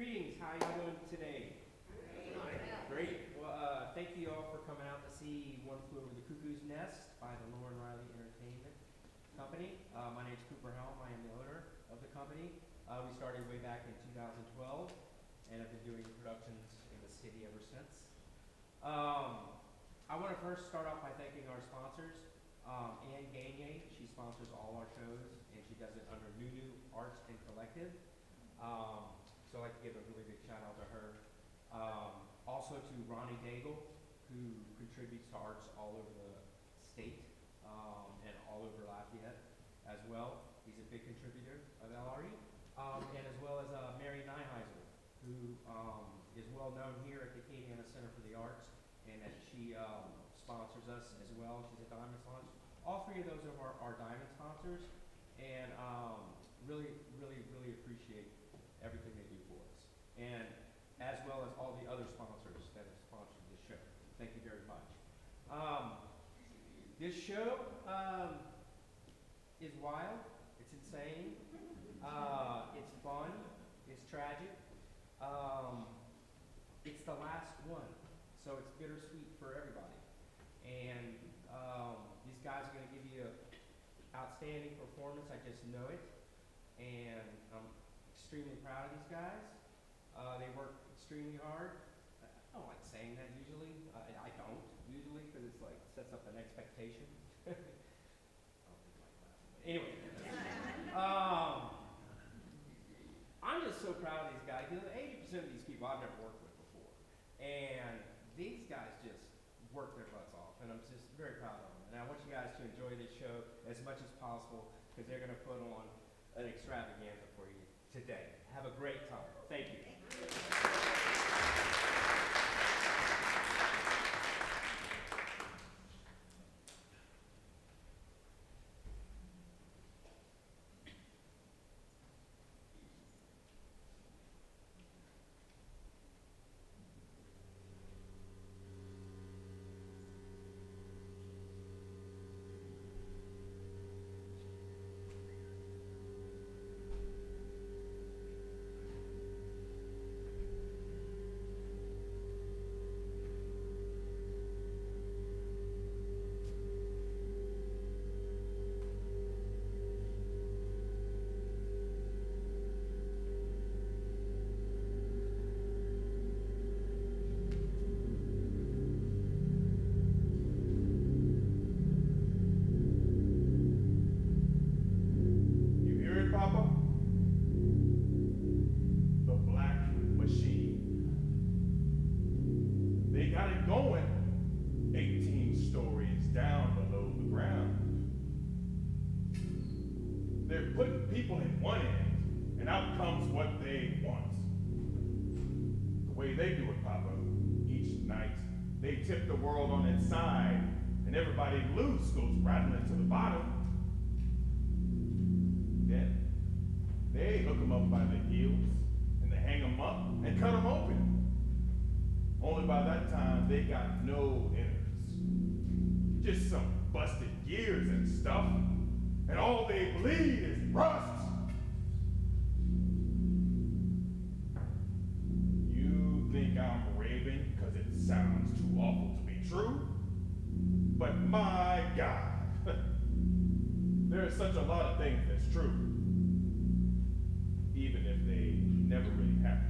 Greetings, how are you doing today? Great. Well, thank you all for coming out to see One Flew Over the Cuckoo's Nest by the Lauren Riley Entertainment Company. My name is Cooper Helm. I am the owner of the company. We started way back in 2012 and have been doing productions in the city ever since. I want to first start off by thanking our sponsors. Anne Gagne, she sponsors all our shows, and she does it under Nunu Arts and Collective. So I'd like to give a really big shout out to her. Also to Ronnie Daigle, who contributes to arts all over the state and all over Lafayette as well. He's a big contributor of LRE. And as well as Mary Nyheiser, who is well known here at the Acadiana Center for the Arts, and that she sponsors us as well. She's a diamond sponsor. All three of those are our diamond sponsors, and really appreciate everything they do for us. And as well as all the other sponsors that have sponsored this show. Thank you very much. This show is wild, it's insane, it's fun, it's tragic. It's the last one, so it's bittersweet for everybody. And these guys are going to give you an outstanding performance, I just know it. And I'm extremely proud of these guys. They work extremely hard. I don't like saying that usually. I don't usually because it's like sets up an expectation. I don't think like that. But anyway, I'm just so proud of these guys. You know, 80% of these people I've never worked with before, and these guys just work their butts off, and I'm just very proud of them. And I want you guys to enjoy this show as much as possible because they're going to put on an extravaganza for you today. Have a great time. Thank you. Tip the world on its side, and everybody loose goes rattling to the bottom. Then they hook them up by the heels, and they hang them up and cut them open. Only by that time, they got no innards. Just some busted gears and stuff, and all they bleed is rust. You think I'm raving because it sounds too awful to be true? But my God, there is such a lot of things that's true, even if they never really happen.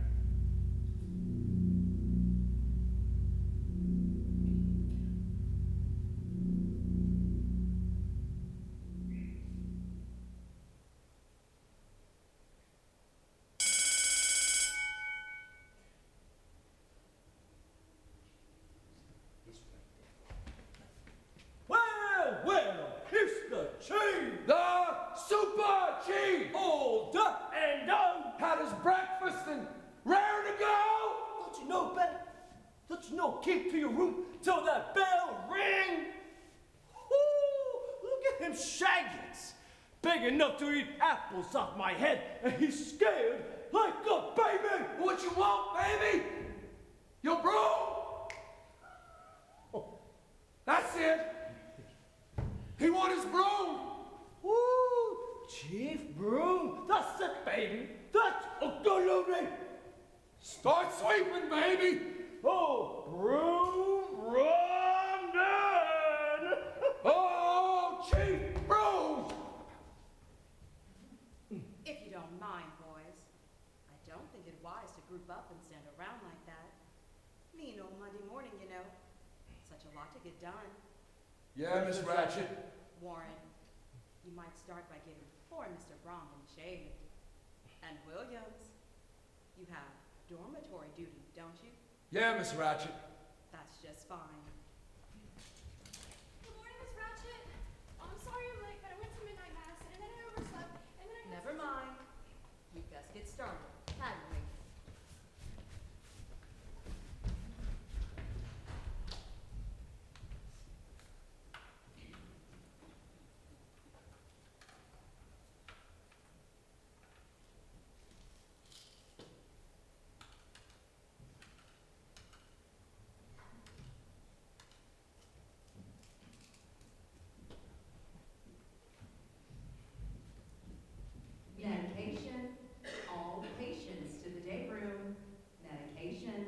Keep to your room till that bell ring. Woo, look at him shaggins. Big enough to eat apples off my head, and he's scared like a baby. What you want, baby? Your broom? Oh, that's it. He want his broom. Woo, Chief Broom. That's it, baby. That's a good. Start sweeping, baby! Oh, Bromden! Oh, Chief Bruce! If you don't mind, boys, I don't think it wise to group up and stand around like that. Mean old Monday morning, you know. Such a lot to get done. Yeah, Miss Ratchet. Warren, you might start by getting poor Mr. Bromden shaved. And Williams, you have dormitory duty, don't you? Yeah, Miss Ratchet. That's just fine. Good morning, Miss Ratchet. I'm sorry I'm late, but I went to midnight mass and then I overslept and then I got Never mind. We'd best get started, hadn't we? Medication, all patients to the day room. Medication.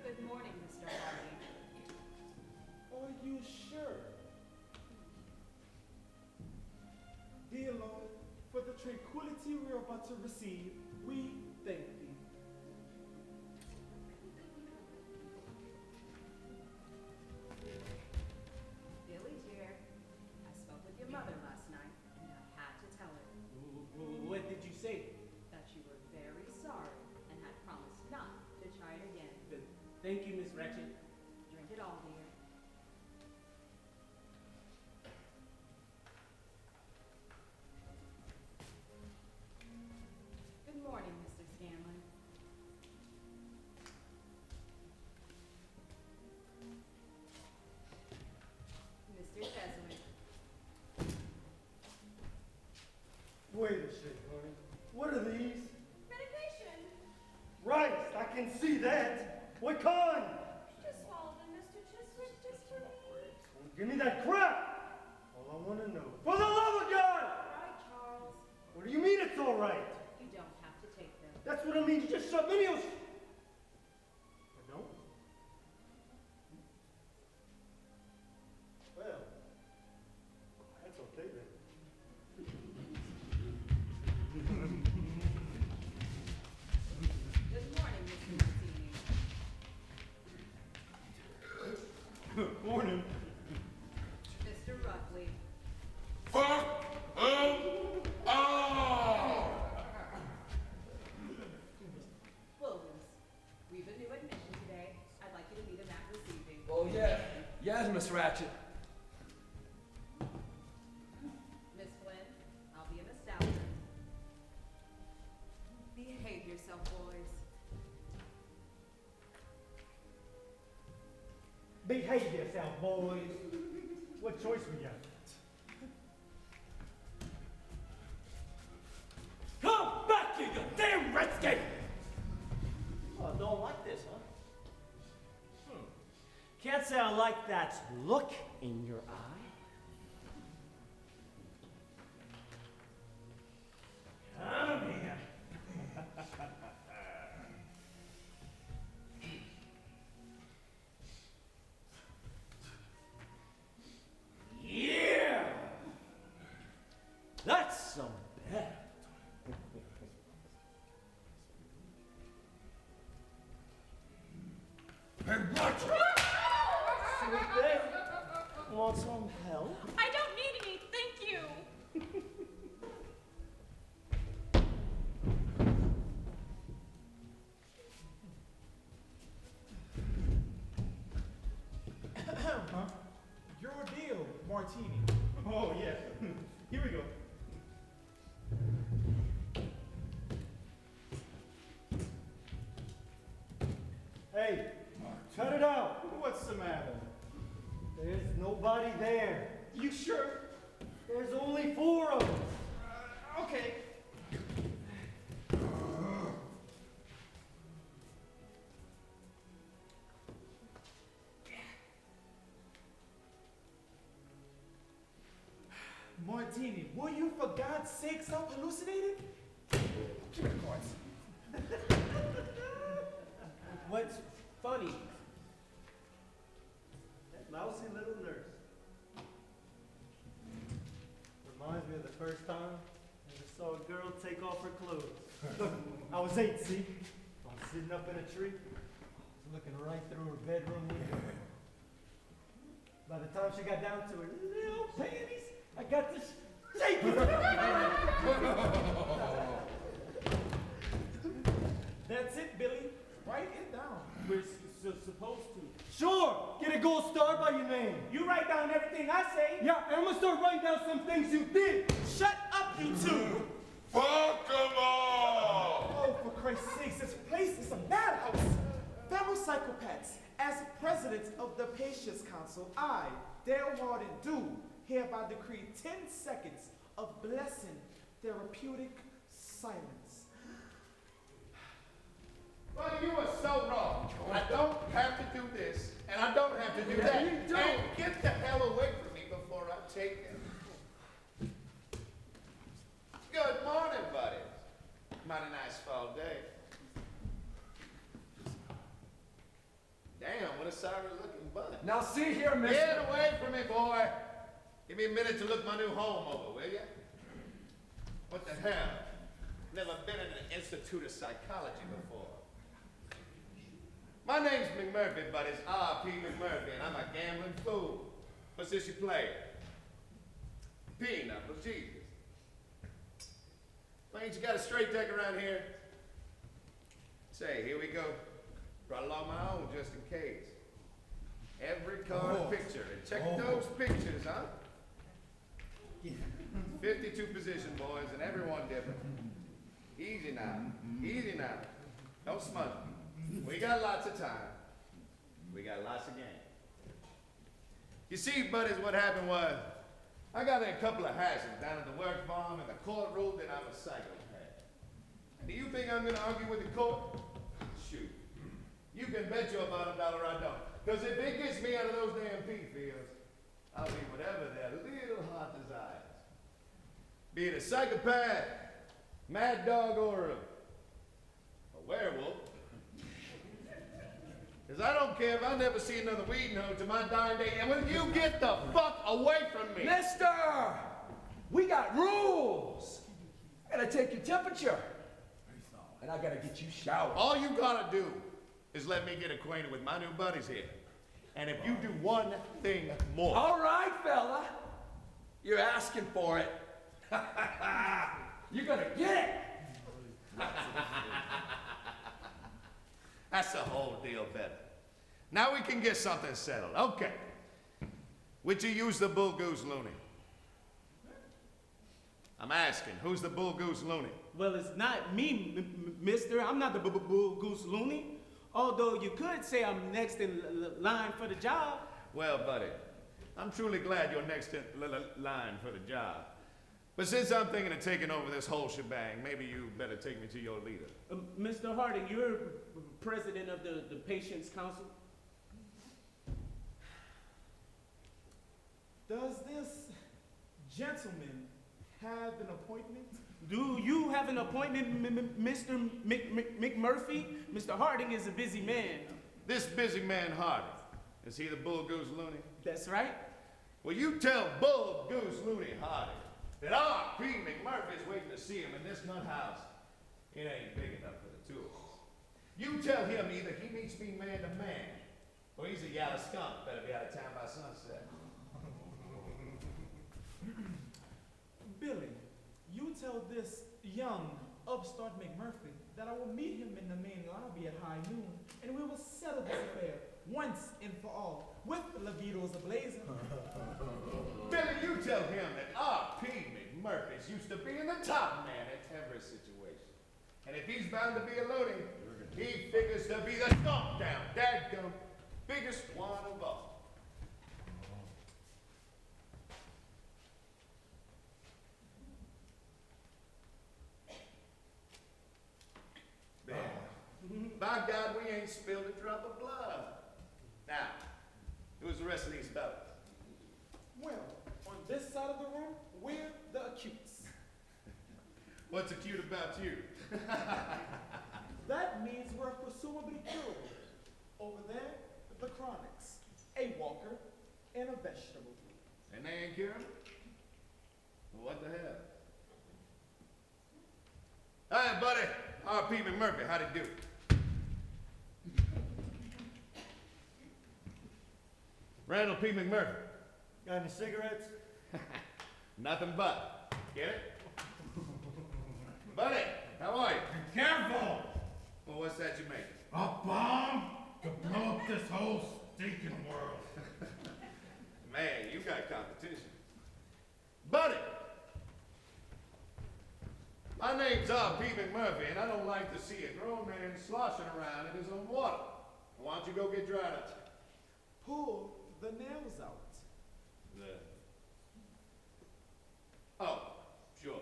Good morning, Mr. Hardy. Are you sure? Dear Lord, for the tranquility we are about to receive, we thank thee. Billy, dear, I spoke with your mother last night, and I had to tell her What did you say? that you were very sorry and had promised not to try it again. Thank you, Miss Ratchet. Drink it all, dear. Good morning, Mr. Scanlon. Mr. Cheswick. Wait a second, honey. What are these? medication. Right, I can see that. What kind? Just swallow them, Mr. Chiswick, just for me. Give me that crap. All I want to know. For the love of God! Right, Charles. What do you mean it's all right? You don't have to take them. That's what I mean. You just shut me or no? Well, that's okay then. Good morning, Mr. Mazzini. Morning. Mr. Ruckley. Fuck! Oh! Williams. We've a new admission today. I'd like you to meet him at receiving. Oh, yeah. Yes, Miss Ratchet. Miss Flynn, I'll be in the stallion. Behave yourself, boys. Behave yourself, boys. What choice we got? Come back, you damn redskin! Oh, don't like this, huh? Can't say I like that look in your eye. Come here. Yeah! That's some bad. Hey, watch Sweet thing. Want some help? I don't need any, thank you. Huh? Your deal, martini. Oh, yeah. Here we go. Hey, cut it out. What's the matter? There's nobody there. You sure? There's only 4 of us. Okay. Martini, were you for God's sake self-hallucinated? Give me the cards. What's funny? That lousy little nurse. Reminds me of the first time I ever saw a girl take off her clothes. I was 8, see? I was sitting up in a tree, looking right through her bedroom window. By the time she got down to her little panties, I got this shaking. That's it, Billy. Write it down. We're supposed to. Sure, get a gold star by your name. You write down everything I say. Yeah, and I'm gonna start writing down some things you did. Shut up, you two. Fuck 'em all! Oh, for Christ's sakes, this place is a madhouse. Fellow psychopaths, as president of the Patients Council, I, Dale Warden, do hereby decree 10 seconds of blessing therapeutic silence. Well, you are so wrong. I don't have to do this, and I don't have to do that. you don't. And get the hell away from me before I take it. Good morning, buddy. Mighty nice fall day. Damn, what a sorry-looking butt. Now see here, mister. Get away from me, boy. Give me a minute to look my new home over, will ya? What the hell? Never been in an institute of psychology before. My name's McMurphy, but it's R.P. McMurphy, and I'm a gambling fool. What's this you play? Peanut, well, Jesus. Why ain't you got a straight deck around here? Say, here we go. Brought along my own just in case. Every card picture, and check those pictures, huh? 52 position, boys, and everyone different. Easy now, easy now. Don't smudge me. We got lots of time. We got lots of game. You see, buddies, what happened was, I got in a couple of hashes down at the work farm, and the court ruled that I'm a psychopath. And do you think I'm gonna argue with the court? Shoot. You can bet you about $1 I don't. Because if it gets me out of those damn pea fields, I'll be whatever their little heart desires. Be it a psychopath, mad dog, or a werewolf. Because I don't care if I never see another weed hoe to my dying day. And will you get the fuck away from me? Mister, we got rules. I gotta take your temperature. And I gotta get you showered. All you gotta do is let me get acquainted with my new buddies here. And if you do one thing more. All right, fella. You're asking for it. You're gonna get it. That's the whole deal better. Now we can get something settled. Okay. Would you use the bull goose loony? I'm asking, who's the bull goose loony? Well, it's not me, mister. I'm not the bull goose loony. Although you could say I'm next in line for the job. Well, buddy, I'm truly glad you're next in line for the job. But since I'm thinking of taking over this whole shebang, maybe you better take me to your leader. Mr. Harding, you're president of the Patients Council. Does this gentleman have an appointment? Do you have an appointment, Mr. McMurphy? Mr. Harding is a busy man. This busy man Harding, is he the bull goose loony? That's right. Well, you tell bull goose loony Harding that R.P. McMurphy's waiting to see him in this nut house. It ain't big enough for the two of us. You tell him either he meets me man to man, or he's a yaller skunk, better be out of town by sunset. Billy, you tell this young upstart McMurphy that I will meet him in the main lobby at high noon, and we will settle this affair once and for all, with libidos ablazing. Billy, you tell him that R.P. McMurphy's used to being the top man in every situation. And if he's bound to be a loony, he figures to be the stomp down, dadgum, biggest one of all. By God, we ain't spilled a drop of blood. Now, who's the rest of these fellas? Well, on this side of the room, we're the acutes. What's acute about you? That means we're presumably curable. Over there, the chronics. A walker and a vegetable. And they ain't curing? Well, what the hell? Hi, buddy. R.P. McMurphy, how'd he do? Randall P. McMurphy. Got any cigarettes? Nothing but. Get it? Buddy, how are you? Careful! Well, what's that you make? A bomb to blow up this whole stinking world. Man, you got competition. Buddy! My name's R.P. McMurphy, and I don't like to see a grown man sloshing around in his own water. Why don't you go get dried up? Pull the nails out. Oh, sure.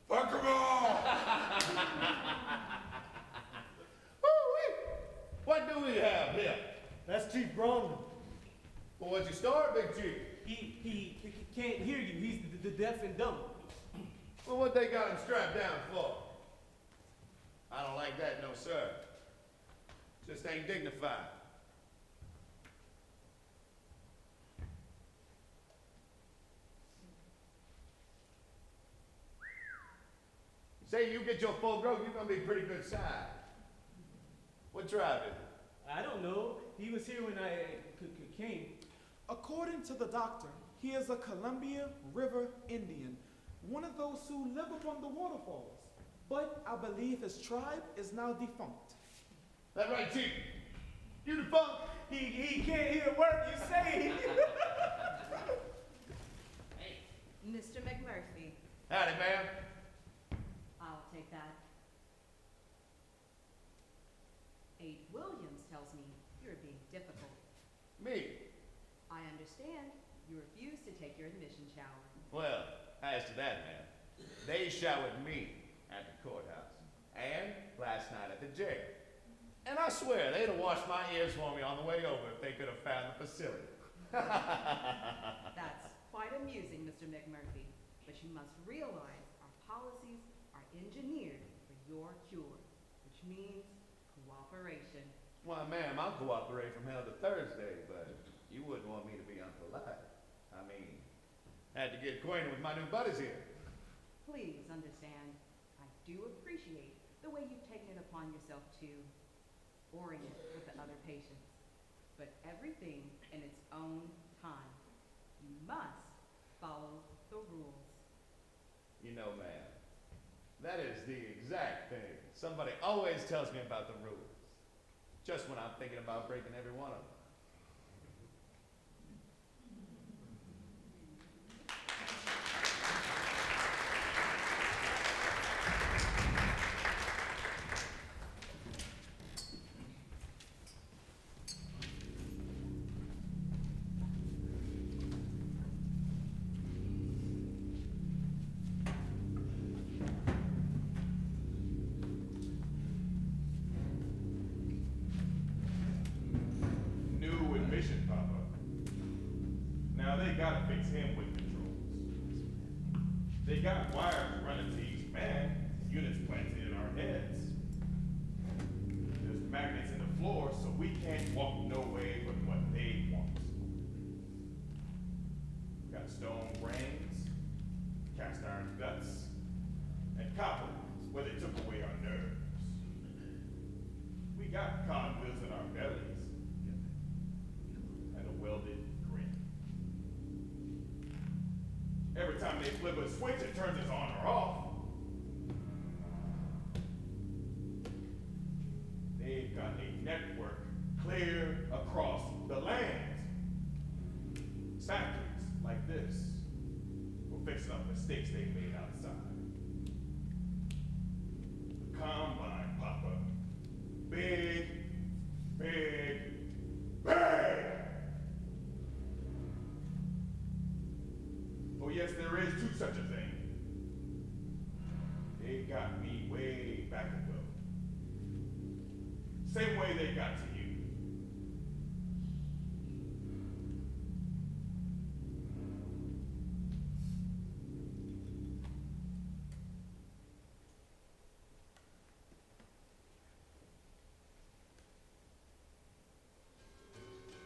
Fuck 'em all! Woo-wee. What do we have here? That's Chief Bromden. Well, what'd you start, Big Chief? He can't hear you. He's the deaf and dumb. Well, what they got him strapped down for? I don't like that, no sir. Just ain't dignified. Say you get your full growth, you're gonna be pretty good size. What tribe is it? I don't know. He was here when I came. According to the doctor, he is a Columbia River Indian, one of those who live upon the waterfalls. But I believe his tribe is now defunct. That right, Chief? You defunct? He can't hear a word you say. Mr. McMurphy, Howdy, ma'am. I'll take that. Abe Williams tells me you're being difficult. Me? I understand you refuse to take your admission shower. Well, as to that, ma'am, they showered me at the courthouse and last night at the jail. And I swear they'd have washed my ears for me on the way over if they could have found the facility. That's quite amusing, Mr. McMurphy. But you must realize our policies are engineered for your cure, which means cooperation. Why, ma'am, I'll cooperate from hell to Thursday, but you wouldn't want me to be unpolite. I mean, had to get acquainted with my new buddies here. Please understand, I do appreciate the way you've taken it upon yourself to orient with the other patients. But everything in its own time. You must follow the rules. You know, ma'am, that is the exact thing. Somebody always tells me about the rules. Just when I'm thinking about breaking every one of them. New admission, Papa. Now they gotta fix him with controls. They got wires running to each man, units planted in our heads. There's magnets in the floor, so we can't walk no way but what they want. We got stone brains, cast iron guts, and copper where they took away our nerves. We got cogwheels in our bellies and a welded grin. Every time they flip a switch, it turns us on or off. They've got a network clear across the land. Factories like this were fixing up mistakes they made outside. The combine, Papa. Big, big, big! Oh yes, there is too such a thing. Same way they got to you.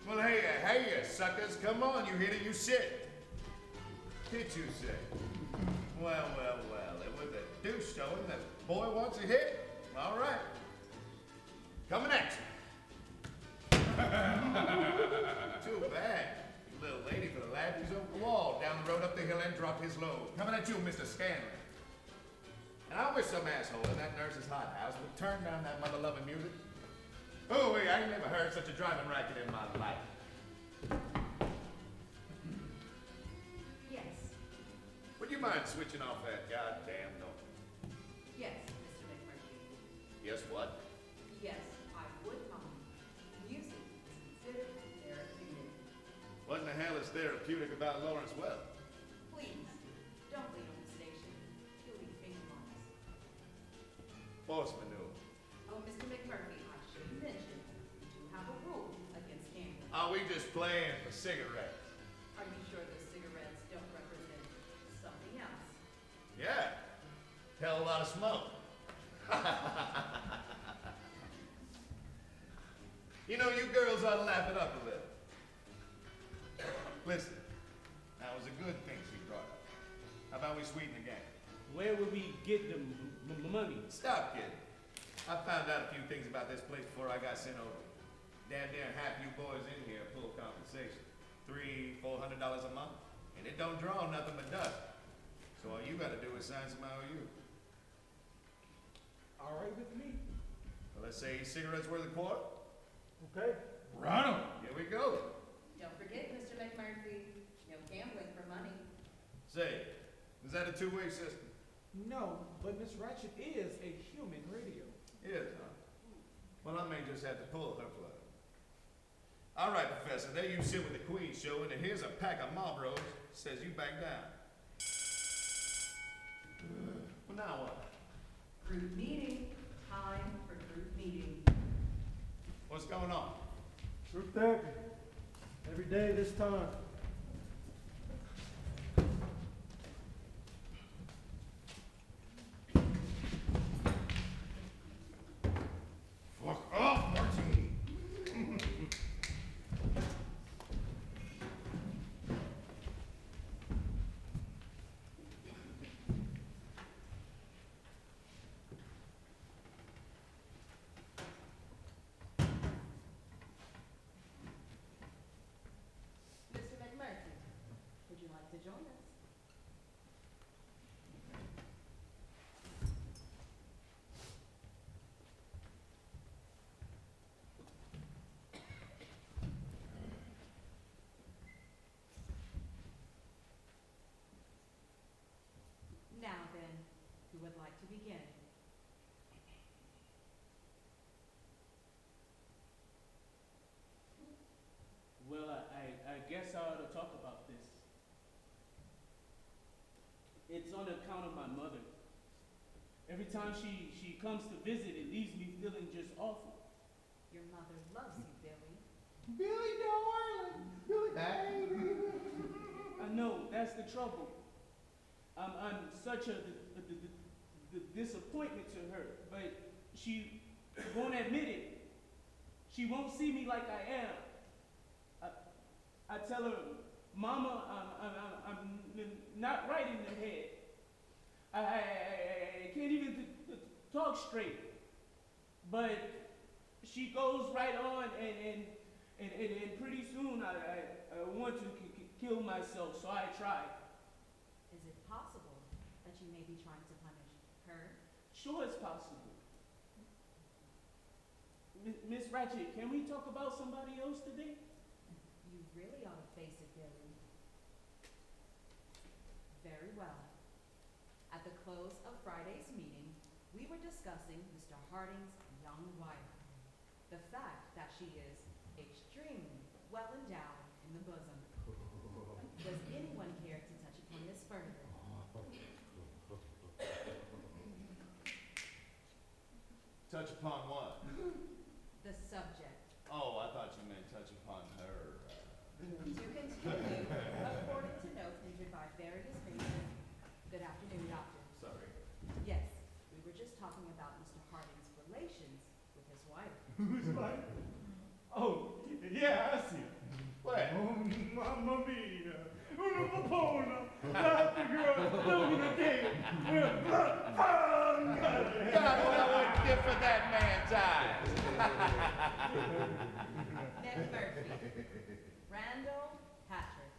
Well, hey, suckers, come on, you hit it, you sit. Did you say? Well, it was a deuce stone. The boy wants a hit. All right. Coming at you. Too bad. The little lady for the lad who's over the wall, down the road up the hill and dropped his load. Coming at you, Mr. Scanlon. And I wish some asshole in that nurse's hothouse would turn down that mother-loving music. Oh, wait, I ain't never heard such a driving racket in my life. Yes. Would you mind switching off that goddamn noise? Yes, Mr. McMurphy. Yes, what? Yes, I would mind. Music is considered therapeutic. What in the hell is therapeutic about Lawrence Wells? Please, don't leave on the station. You'll leave finger marks. Force manure. Oh, Mr. McMurphy, I should mention, we do have a rule against gambling. Are we just playing for cigarettes? Are you sure those cigarettes don't represent something else? Yeah. Hell of a lot of smoke. You know, you girls ought to laugh it up a little. Listen, that was a good thing she brought up. How about we sweeten the game? Where would we get the money? Stop kidding. I found out a few things about this place before I got sent over. Damn near half you boys in here full compensation. $300-400 a month. And it don't draw nothing but dust. So all you gotta do is sign some IOU. All right with me. Well, let's say cigarettes worth a quarter. Okay. Run 'em. Here we go. Don't forget, Mr. McMurphy, no gambling for money. Say, is that a two-way system? No, but Miss Ratchet is a human radio. Is, huh? Well, I may just have to pull her plug. All right, Professor, there you sit with the Queen show, and here's a pack of Marlboros. Says you back down. Well, now what? Group meeting. Time for group meeting. What's going on? Group therapy. Every day this time. Fuck off, Martini. Mr. McMurphy, would you like to join us? Now then, who would like to begin? Well, I guess I ought to talk about this. It's on account of my mother. Every time she comes to visit, it leaves me feeling just awful. Your mother loves you, Billy. Billy darling. Billy baby. I know, that's the trouble. I'm such a disappointment to her, but she won't admit it. She won't see me like I am. I tell her, Mama, I'm not right in the head. I can't even talk straight. But she goes right on, and pretty soon I want to kill myself, so I try. Is it possible that you may be trying to punish her? Sure, it's possible. Miss Ratchet, can we talk about somebody else today? You really ought to face it, Billy. Very well. At the close of Friday's meeting, we were discussing Mr. Harding's young wife. The fact that she is extremely well endowed in the bosom. Does anyone care to touch upon this further? Touch upon what? the subject. Oh, I thought you meant touch upon her. To continue, according to notes entered by various patients. Good afternoon, doctor. Sorry. Yes, we were just talking about Mr. Harding's relations with his wife. Who's mine? Oh, yeah, I see it. What? Oh, mamma mia. Una popona. That's the girl. Look at the day. God, what I wouldn't give for that man's eyes. McMurphy, Randall Patrick,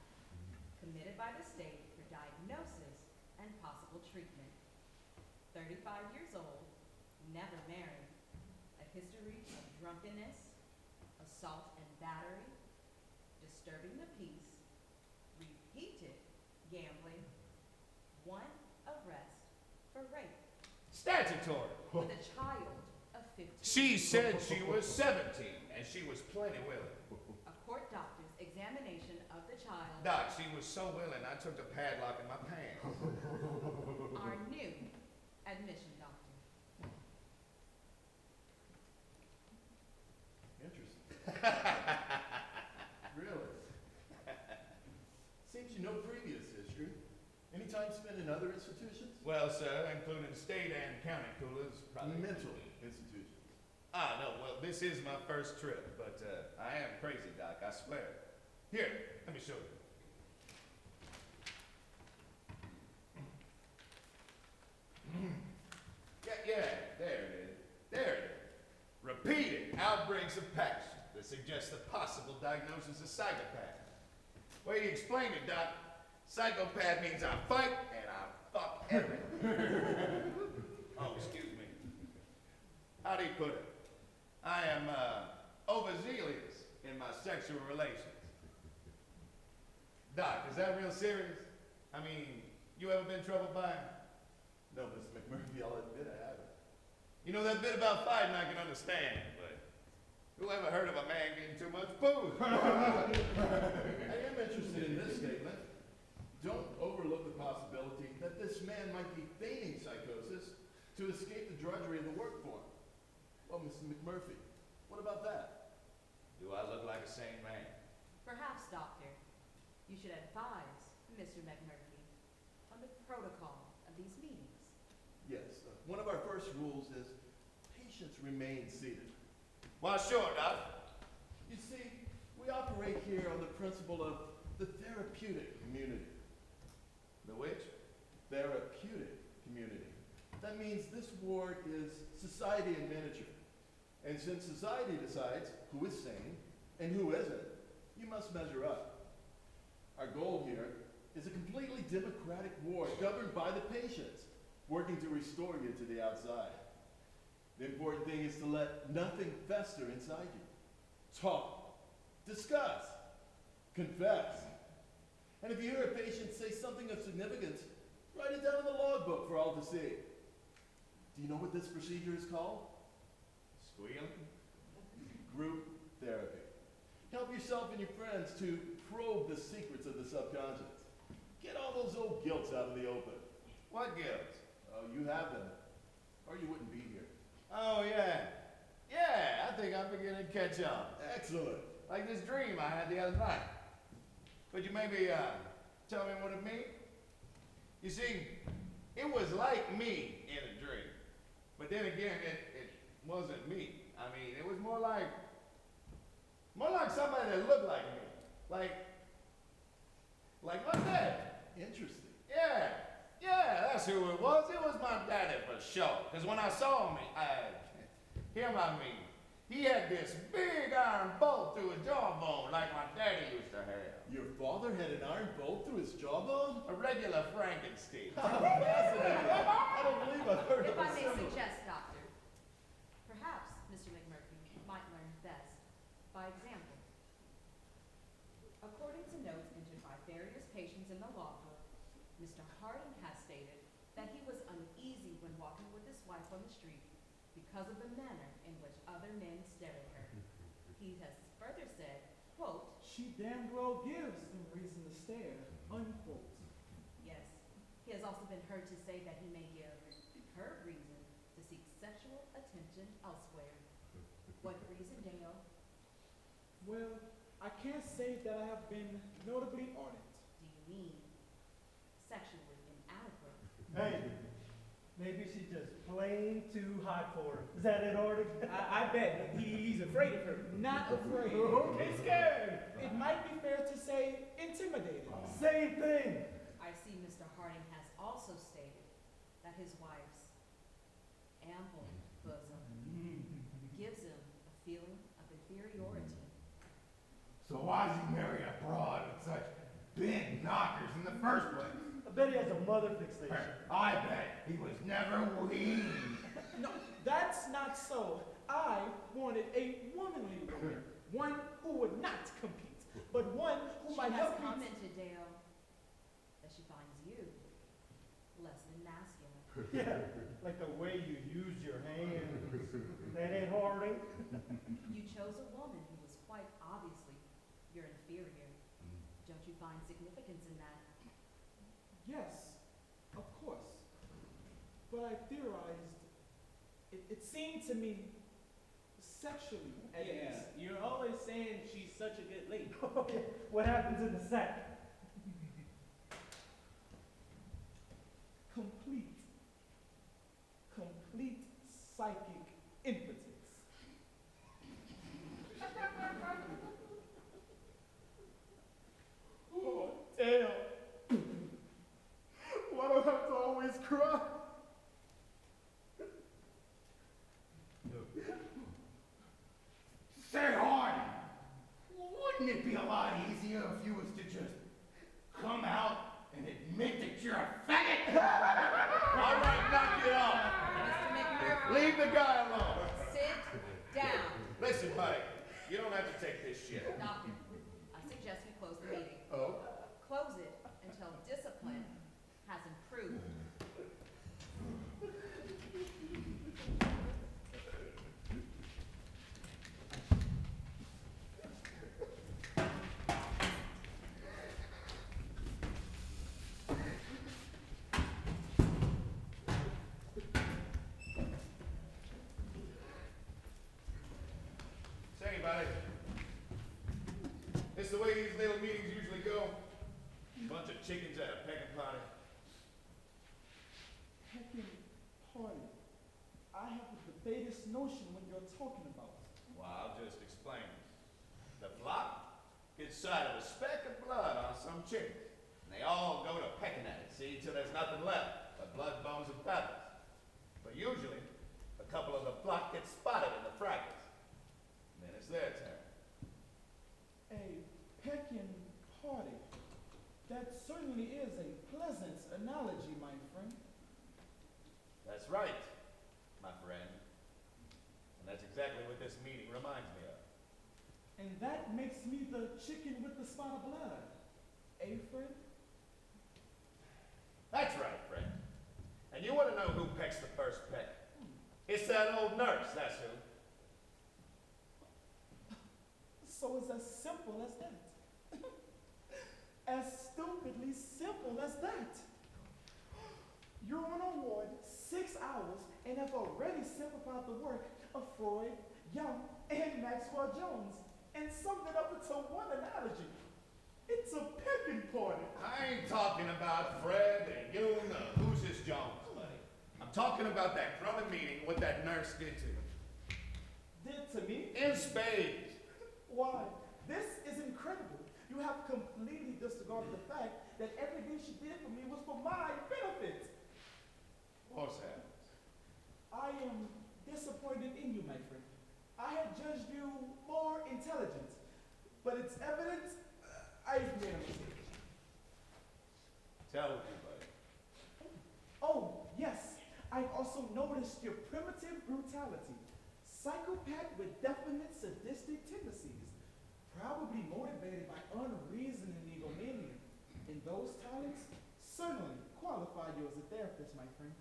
committed by the state for diagnosis and possible treatment. 35 years old, never married, a history of drunkenness, assault and battery, disturbing the peace, repeated gambling, one arrest for rape, Statutory. with a child of 15. She said she was 17, and she was plenty willing. A court doctor's examination of the child. Doc, she was so willing, I took the padlock in my pants. Our new admission doctor. Interesting. Really? Seems you know previous history. Any time spent in other institutions? Well, sir, including state and county coolers, probably. Mental institutions. Ah, no, well, this is my first trip, but I am crazy, Doc, I swear. Here, let me show you. Yeah, there it is. There it is. Repeated outbreaks of passion that suggest the possible diagnosis of psychopath. Way you explain it, Doc. Psychopath means I fight and I fuck everything. Oh, excuse me. How do you put it? I am overzealous in my sexual relations. Doc, is that real serious? I mean, you ever been troubled by him? No, Mr. McMurphy, I'll admit I haven't. You know, that bit about fighting I can understand, but who ever heard of a man getting too much booze? I am interested in this statement. Don't overlook the possibility that this man might be feigning psychosis to escape the drudgery of the work form. Well, Mr. McMurphy, what about that? Do I look like a sane man? Perhaps, doctor, you should advise Mr. McMurphy on the protocol of these meetings. Yes, one of our first rules is patients remain seated. Well, sure, Doc. You see, we operate here on the principle of the therapeutic community. The which? Therapeutic community. That means this ward is society in miniature. And since society decides who is sane and who isn't, you must measure up. Our goal here is a completely democratic ward governed by the patients, working to restore you to the outside. The important thing is to let nothing fester inside you. Talk, discuss, confess. And if you hear a patient say something of significance, write it down in the logbook for all to see. Do you know what this procedure is called? Squealing? Group therapy. Help yourself and your friends to probe the secrets of the subconscious. Get all those old guilts out in the open. What guilt? Oh, you have them, or you wouldn't be here. Oh, yeah. Yeah, I think I'm beginning to catch on. Excellent. Like this dream I had the other night. Could you maybe tell me what it means? You see, it was like me in a dream. But then again, it wasn't me. I mean, it was more like somebody that looked like me. Like my dad. Interesting. Yeah, that's who it was. It was my daddy for sure. Because when I saw him, he had this big iron bolt through his jawbone like my daddy used to have. Your father had an iron bolt through his jawbone? A regular Frankenstein. Fascinating. I don't believe I've heard If of a I may similar. suggest, doctor, perhaps Mr. McMurphy might learn best by example. According to notes entered by various patients in the logbook, Mr. Harding has stated that he was uneasy when walking with his wife on the street because of the manner in which other men stared at her. He has further said, quote, She damn well gives them reason to stare, unquote. yes, he has also been heard to say that he may give her reason to seek sexual attention elsewhere. What reason, Dale? Well, I can't say that I have been notably ardent. Do you mean sexually inadequate? Hey, maybe she's just plain too hot for her. Is that it, Artie? I bet he's afraid of her. Not afraid. Okay, scared. It might be fair to say intimidated. Same thing. I see Mr. Harding has also stated that his wife's ample bosom gives him a feeling of inferiority. So why does he marry a broad with such big knockers in the first place? I bet he has a mother fixation. I bet he was never weaned. No, that's not so. I wanted a womanly woman, one who would not compete, but one who She might has help me. commented, Dale, that she finds you less than masculine. Yeah, like the way you use your hands. That ain't Harding. You chose a woman who was quite obviously your inferior. Don't you find significance in that? Yes, of course. But I theorized, it seemed to me sexually at least. You're always saying she's such a good lady. Okay, what happens in the sack? Complete psychic impotence. Oh, damn. Why do I have to always cry? Say, Harding, wouldn't it be a lot easier if you was to just come out and admit that you're a faggot? All right, knock it off. Mr. McMurphy, Leave the guy alone. sit down. Listen, buddy, you don't have to take this shit. Doctor, I suggest we close the meeting. Oh? Close it until discipline has improved. Say, buddy, this is the way these little meetings usually go. Bunch of chickens at a pecking party. Heckin' party. I have the vaguest notion what you're talking about. Well, I'll just explain. The flock gets sight of a speck of blood on some chicken. And they all go to pecking at it, see, till there's nothing left but blood, bones, and feathers. But usually, a couple of the flock get spotted in the fracas. Then it's their turn. A peckin' party. That certainly is a pleasant analogy, my friend. That's right, my friend. And that's exactly what this meeting reminds me of. And that makes me the chicken with the spot of blood. Eh, friend? That's right, friend. And you want to know who pecks the first peck? It's that old nurse, that's who. So it's as simple as that. As stupidly simple as that. You're on a ward 6 hours and have already simplified the work of Freud, Young, and Maxwell Jones, and summed it up into one analogy. It's a pecking party. I ain't talking about Fred and Jung or who's this Jones, buddy. I'm talking about that crummy meeting, what that nurse did to you. Did to me? In spades. Why, this is incredible. You have completely disregarded the fact that everything she did for me was for my benefit. What's that? I am disappointed in you, my friend. I had judged you more intelligent, but it's evident I've made a mistake. Tell me, buddy. Oh, yes. I've also noticed your primitive brutality. Psychopath with definite sadistic tendencies, probably motivated by unreasoning egomania. And those talents certainly qualify you as a therapist, my friend.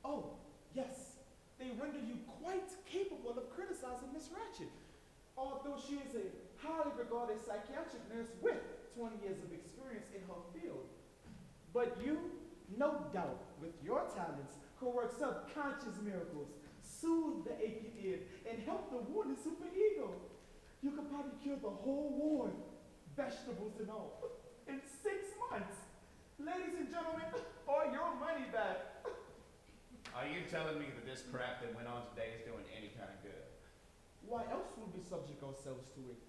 Oh, yes. They render you quite capable of criticizing Miss Ratchet, although she is a highly regarded psychiatric nurse with 20 years of experience in her field. But you, no doubt, with your talents, could work subconscious miracles, soothe the aching ear, and help the wounded superego. You could probably cure the whole ward, vegetables and all, in 6 months. Ladies and gentlemen, or your money back. Are you telling me that this crap that went on today is doing any kind of good? Why else would we subject ourselves to it?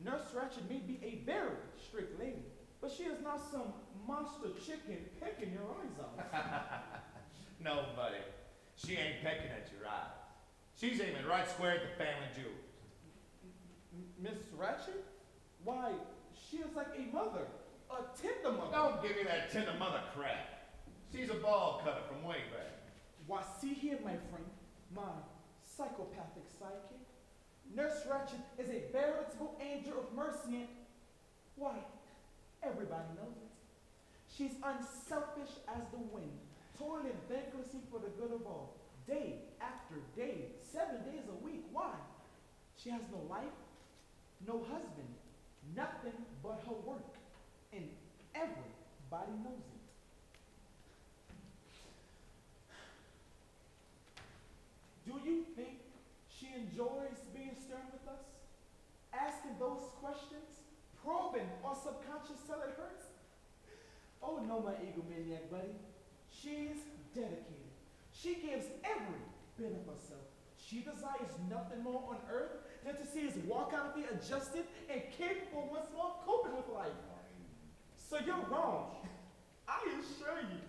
Nurse Ratched may be a very strict lady, but she is not some monster chicken pecking your eyes out. No, buddy. She ain't pecking at your eyes. She's aiming right square at the family jewels. Miss Ratched? Why, she is like a mother, a tender mother. Don't give me that tender mother crap. She's a ball cutter from way back. Why, see here, my friend, my psychopathic sidekick. Nurse Ratched is a veritable angel of mercy and, why, everybody knows it. She's unselfish as the wind, toiling thanklessly for the good of all, day after day, 7 days a week. Why? She has no life, no husband, nothing but her work, and everybody knows it. Do you think she enjoys being stern with us? Asking those questions? Probing our subconscious till it hurts? Oh no, my egomaniac buddy. She's dedicated. She gives every bit of herself. She desires nothing more on earth than to see us walk out of here adjusted and capable once more of coping with life. So you're wrong. I assure you.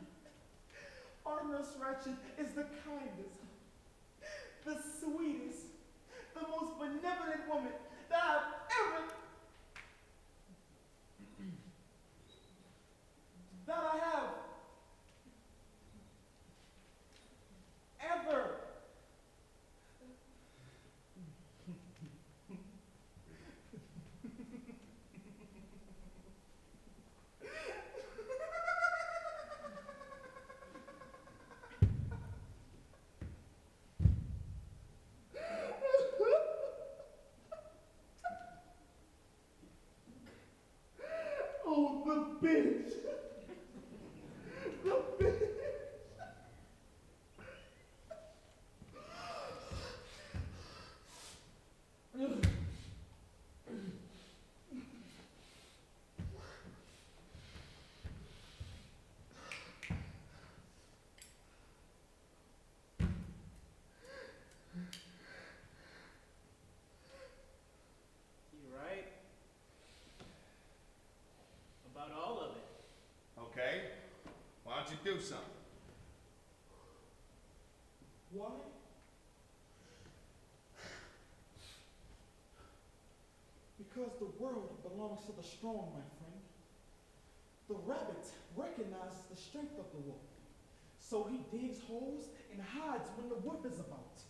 Our Nurse Ratched is the kindest, the sweetest, the most benevolent woman that I've ever, that I have ever. Oh, the bitch! The bitch! You're right. About all of it. Okay? Why don't you do something? Why? Because the world belongs to the strong, my friend. The rabbit recognizes the strength of the wolf, so he digs holes and hides when the wolf is about.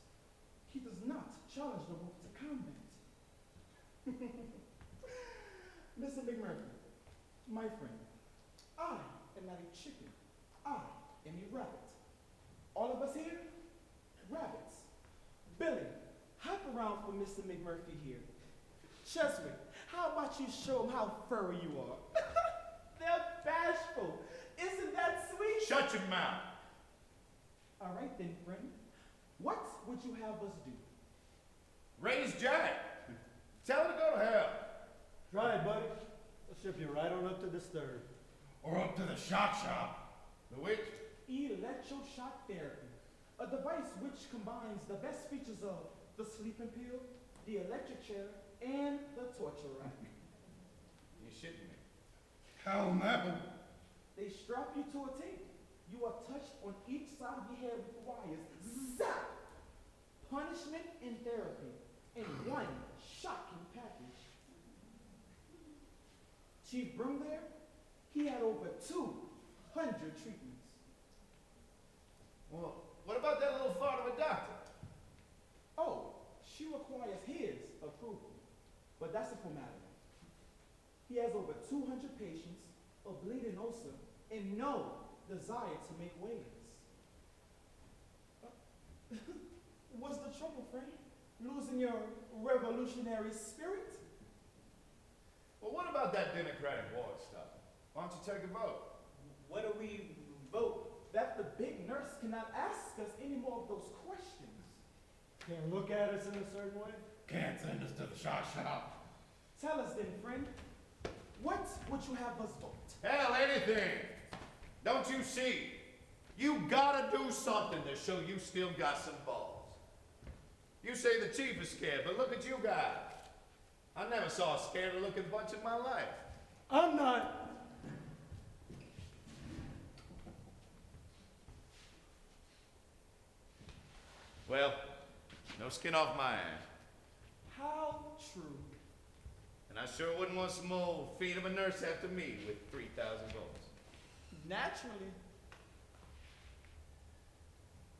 He does not challenge the wolf to combat. Mr. McMurphy, my friend, I am not a chicken. I am a rabbit. All of us here, rabbits. Billy, hop around for Mr. McMurphy here. Cheswick, how about you show them how furry you are? They're bashful. Isn't that sweet? Shut your mouth. All right then, friend. What would you have us do? Raise Jack. Tell her to go to hell. Try it, buddy. I'll ship you right on up to the stir. Or up to the shock shop. The which? Electroshock therapy, a device which combines the best features of the sleeping pill, the electric chair, and the torture rack. You shitting me. Hell no. They strap you to a tape. You are touched on each side of your head with wires. Zap! Punishment and therapy in one shocking package. Chief Broom there, he had over 200 treatments. Well, what about that little fart of a doctor? Oh, she requires his approval, but that's a formality. He has over 200 patients, a bleeding ulcer, and no desire to make waves. What's the trouble, friend? Losing your revolutionary spirit? Well, what about that Democratic ward stuff? Why don't you take a vote? What do we vote? That the big nurse cannot ask us any more of those questions. Can't look at us in a certain way? Can't send us to the shop. Tell us then, friend, what would you have us vote? Hell, anything. Don't you see? You gotta do something to show you still got some balls. You say the chief is scared, but look at you guys. I never saw a scared-looking bunch in my life. I'm not. Well, no skin off my ass. How true. And I sure wouldn't want some old fiend of a nurse after me with 3,000 volts. Naturally.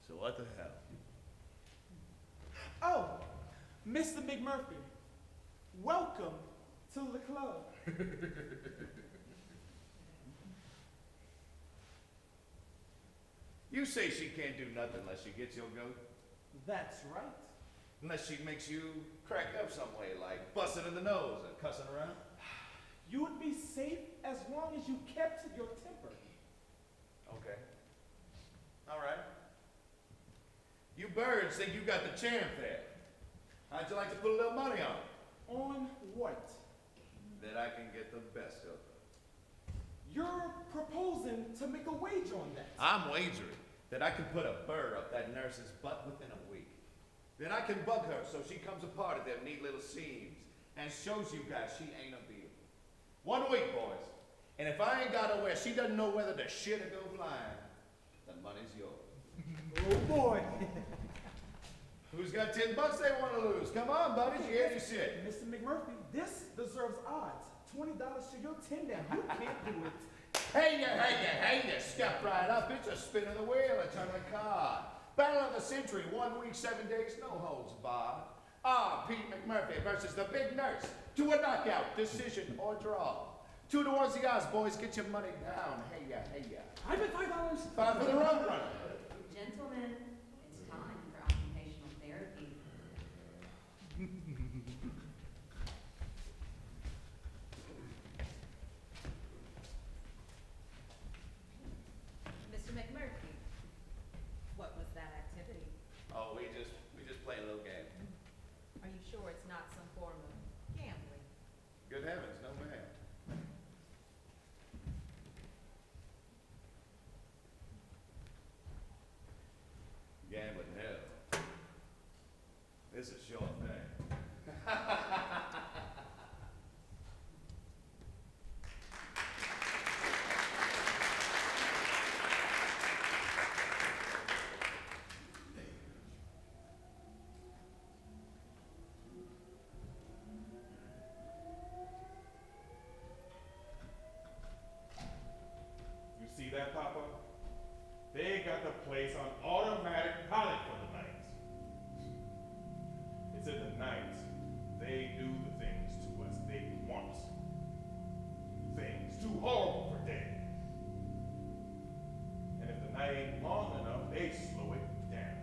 So what the hell? Oh, Mr. McMurphy, welcome to the club. You say she can't do nothing unless she gets your goat? That's right. Unless she makes you crack up some way, like busting in the nose and cussing around? You would be safe as long as you kept your temper. Okay. All right. You birds think you got the champ there. How'd you like to put a little money on it? On what? That I can get the best of her. You're proposing to make a wage on that. I'm wagering that I can put a burr up that nurse's butt within a week. Then I can bug her so she comes apart of them neat little seams and shows you guys she ain't a beetle. 1 week, boys. And if I ain't got her where she doesn't know whether to shit or go flying, the money's yours. Oh boy. Who's got $10 they want to lose? Come on, buddies, you hear your shit. Mr. McMurphy, this deserves odds. $20 to your 10 down. You can't do it. Hey you, step right up. It's a spin of the wheel, a turn of the card. Battle of the century, 1 week, 7 days, no holds barred. Pete McMurphy versus the big nurse. To a knockout, decision, or draw. 2 to 1 cigars, boys, get your money down. Hey ya. I bet $5. 5 for the road runner. Gentlemen, it's time for occupational therapy. Mr. McMurphy, what was that activity? Oh, we just playing a little game. Are you sure it's not some form of gambling? Good heavens, no man. Gambling hell. This is a sure thing. You see that, Papa? They got the place on automatic pilot for the night. It's at the night they do the things to us they want. Things too horrible for day. And if the night ain't long enough, they slow it down.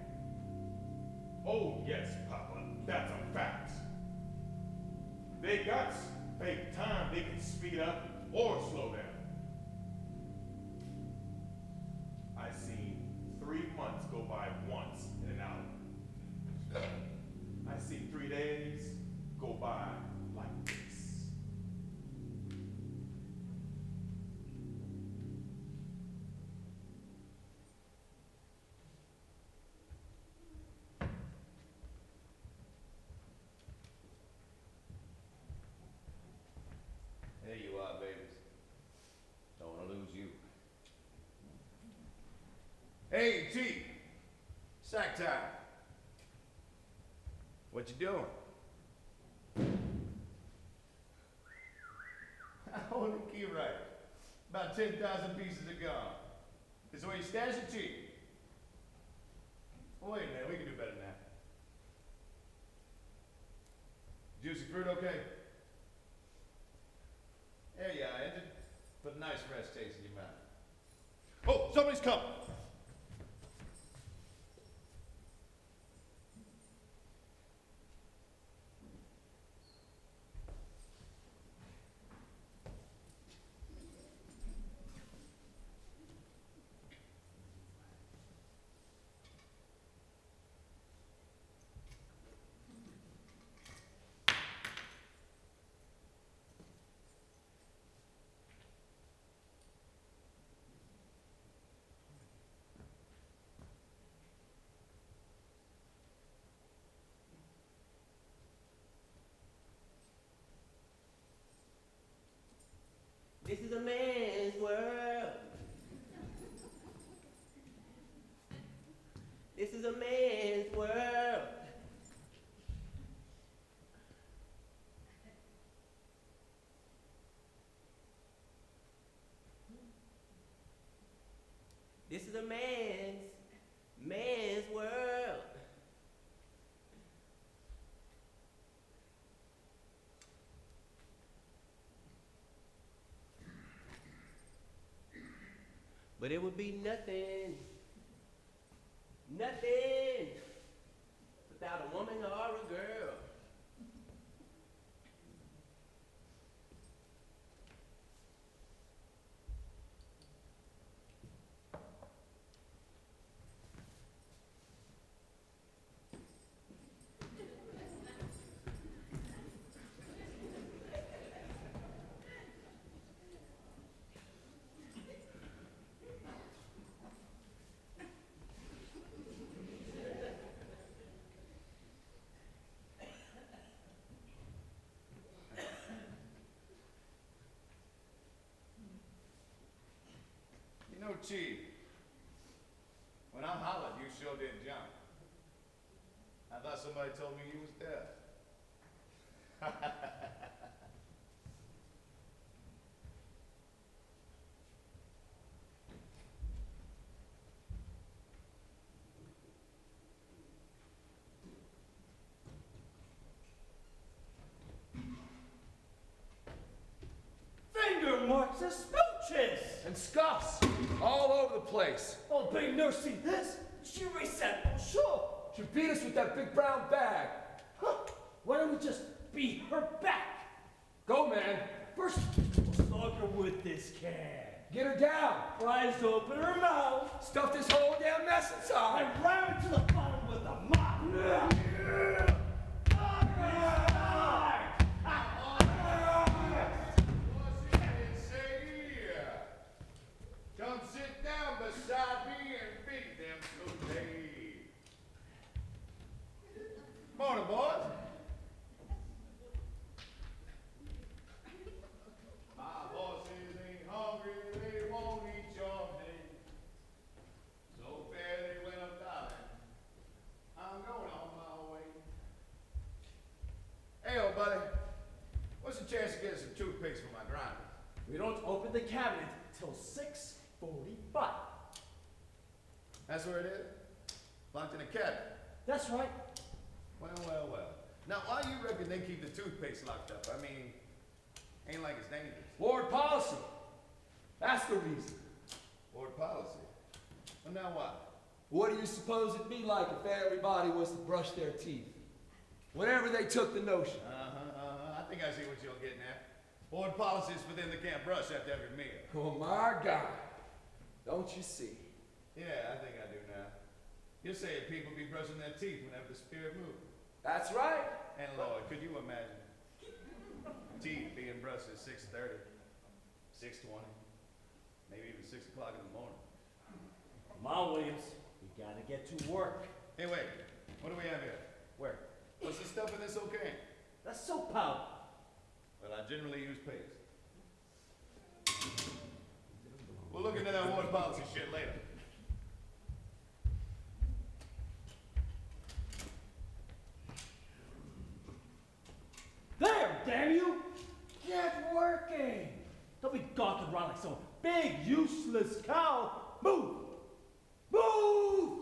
Oh yes, Papa, that's a fact. They got fake time they can speed up or slow down. I seen 3 months go by once in an hour. I seen 3 days go by like this. There you are, babies. Don't want to lose you. Hey, T. Sack time. What you doing? Holy key right. About 10,000 pieces are gone. Is the way you stash it, T? Oh, wait a minute, we can do better than that. Juicy fruit okay? There you are, Ed. Put a nice fresh taste in your mouth. Oh, somebody's coming. but it would be nothing. Nothing without a woman or a girl. You know, Chief, when I hollered, you sure did jump. I thought somebody told me you was dead. Finger marks and smooches! And scuffs all over the place. Oh, big nurse, see this? She resembles sure. She beat us with that big brown bag. Huh? Why don't we just beat her back? Go, man. First, we'll slug her with this can. Get her down. Prise open her mouth. Stuff this whole damn mess inside. And ram it to the bottom with a mop. Come sit down beside me and feed them today. Morning, boys. My horses ain't hungry, they won't eat your hay. So fair they went up darling. I'm going on my way. Hey, old buddy, what's the chance of getting some toothpicks for my grinder? We don't open the cabinet till 6:45. That's where it is? Locked in a cabinet? That's right. Well. Now, why do you reckon they keep the toothpicks locked up? I mean, ain't like it's dangerous. Ward policy. That's the reason. Board policy. Well, now what? What do you suppose it'd be like if everybody was to brush their teeth? Whenever they took the notion. I think I see what you're getting at. Board policy is for them that can't brush after every meal. Oh my God. Don't you see? Yeah, I think I do now. You're saying people be brushing their teeth whenever the spirit moves. That's right. And Lord, could you imagine teeth being brushed at 6:30, 6:20, maybe even 6 o'clock in the morning? Come on, Williams. We gotta get to work. Hey, wait. What do we have here? Where? What's the stuff in this okay? That's soap powder. Well, I generally use paste. We'll look into that water policy shit later. There, damn you! Get working! Don't be gawking around like some big, useless cow. Move! Move!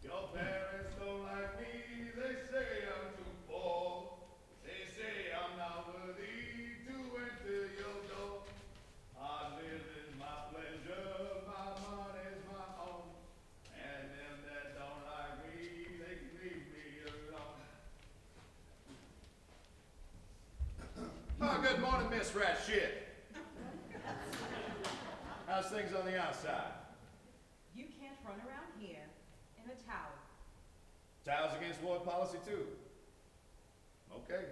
Your parents don't like me, they say I'm too poor. They say I'm not worthy to enter your door. I live in my pleasure, my money's my own. And them that don't like me, they can leave me alone. Oh, good morning, Miss Rat Shit. How's things on the outside? You can't run around here in a towel. Towels against ward policy too. Okay.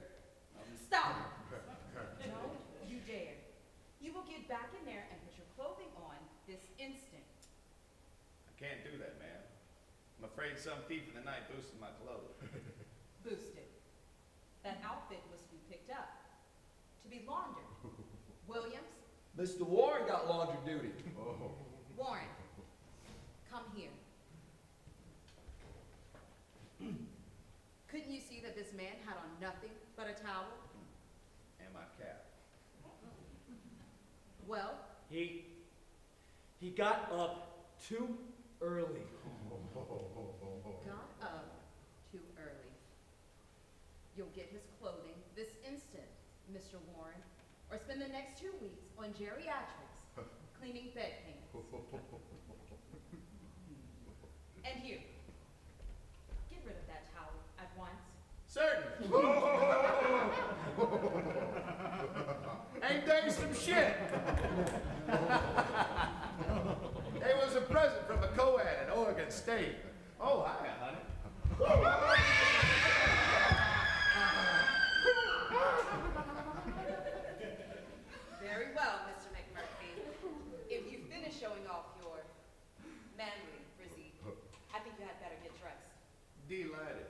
Stop! Don't you dare. You will get back in there and put your clothing on this instant. I can't do that, ma'am. I'm afraid some thief in the night boosted my clothes. Boosted. That outfit was to be picked up, to be laundered. Williams, Mr. Warren got laundry duty. Oh. Warren, come here. Couldn't you see that this man had on nothing but a towel? And my cap. Well, He got up too early. got up too early. You'll get his clothing this instant, Mr. Warren, or spend the next 2 weeks on geriatrics, cleaning bed paint. And you, get rid of that towel at once. Certain. Ain't they some shit? It was a present from a co-ed at Oregon State. Oh, hi, honey. Very well, Mr. McMurphy. If you finish showing off your manly physique, I think you had better get dressed. Delighted.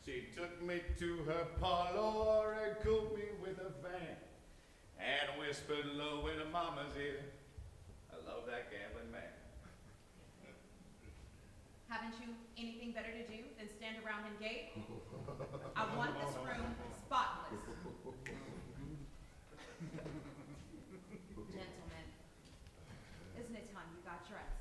She took me to her parlor and cooled me with a fan and whispered low in her mama's ear. I love that gambling man. Haven't you anything better to do than stand around and gape? I want this room spotless. Gentlemen, isn't it time you got dressed?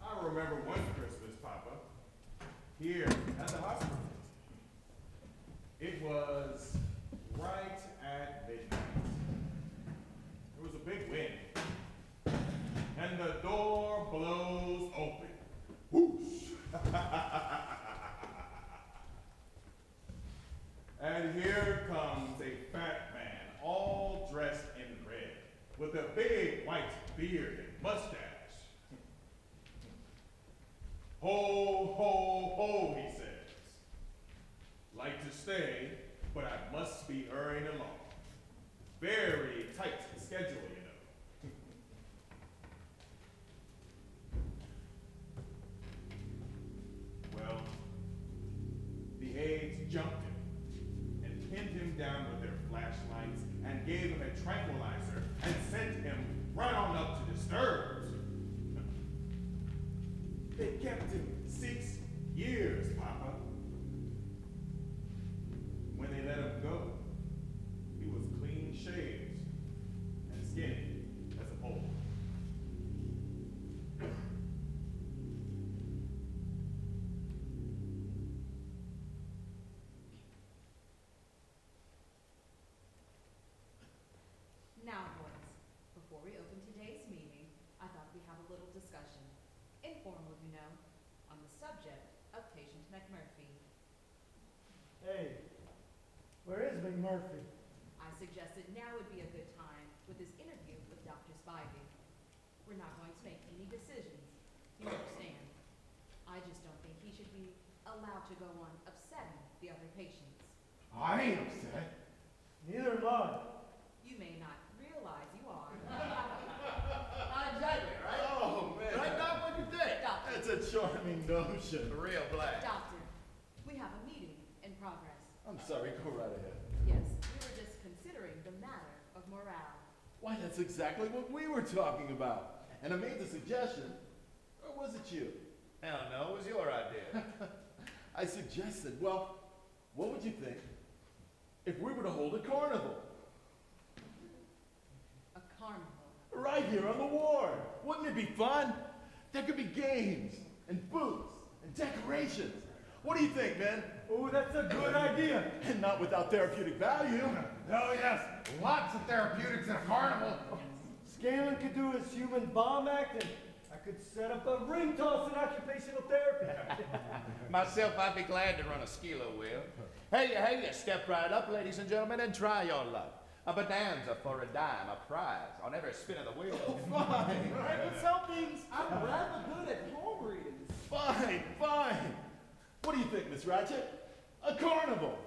I remember one Christmas, Papa, here at the hospital. It was right at midnight. There was a big wind, and the door blows open. Whoosh! And here comes a fat man, all dressed in red, with a big white beard and mustache. Ho, ho, ho, he says. Like to stay, but I must be hurrying along. Very tight schedule, you know. Well, the aides jumped him and pinned him down with their flashlights and gave him a tranquilizer and sent him right on up to Disturbed. They kept him 6 years, Papa. When they let him go, he was clean shaved and skinny as a pole. Now, boys, before we open today's meeting, I thought we'd have a little discussion. Informal, you know, on the subject of patient McMurphy. Hey, where is McMurphy? I suggested now would be a good time with his interview with Dr. Spivey. We're not going to make any decisions, you understand. I just don't think he should be allowed to go on upsetting the other patients. I ain't upset. Neither am I. You may not realize you are. Exactly, right? Oh, man. Right, Doc, what you think? Doctor, That's a charming notion. Real black. Doctor, we have a meeting in progress. I'm sorry, go right ahead. Yes, we were just considering the matter of morale. Why, that's exactly what we were talking about. And I made the suggestion, or was it you? Hell no, it was your idea. I suggested, well, what would you think if we were to hold a carnival? A carnival. Right here on the ward. Wouldn't it be fun? There could be games and booths and decorations. What do you think, man? Oh, that's a good idea. And not without therapeutic value. Oh yes, lots of therapeutics in a carnival. Scanlon could do his human bomb act, and I could set up a ring toss in occupational therapy. Myself, I'd be glad to run a skilo wheel. Hey, step right up, ladies and gentlemen, and try your luck. A bonanza for a dime, a prize on every spin of the wheel. Fine. Let's help things. I'm rather good at home readings. Fine. What do you think, Miss Ratchet? A carnival.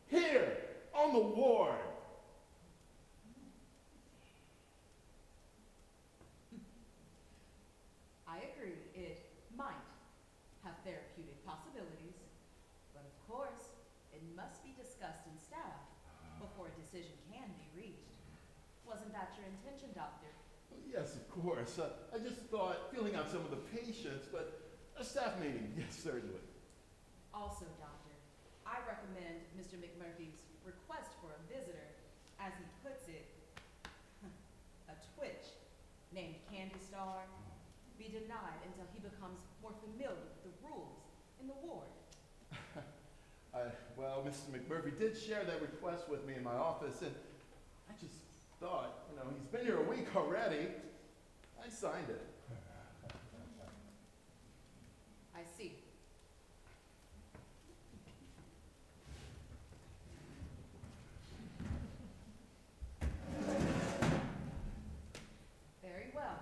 Here, on the ward. I agree, it might have therapeutic possibilities, but of course, it must be discussed in staff before a decision can be reached. Wasn't that your intention, Doctor? Well, yes, of course. I just thought feeling out some of the patients, but a staff meeting, yes, certainly. Also, Doctor, I I recommend Mr. McMurphy's request for a visitor, as he puts it, a twitch named Candy Star, be denied until he becomes more familiar with the rules in the ward. Well, Mr. McMurphy did share that request with me in my office, and I just thought, he's been here a week already. I signed it. I see. Very well.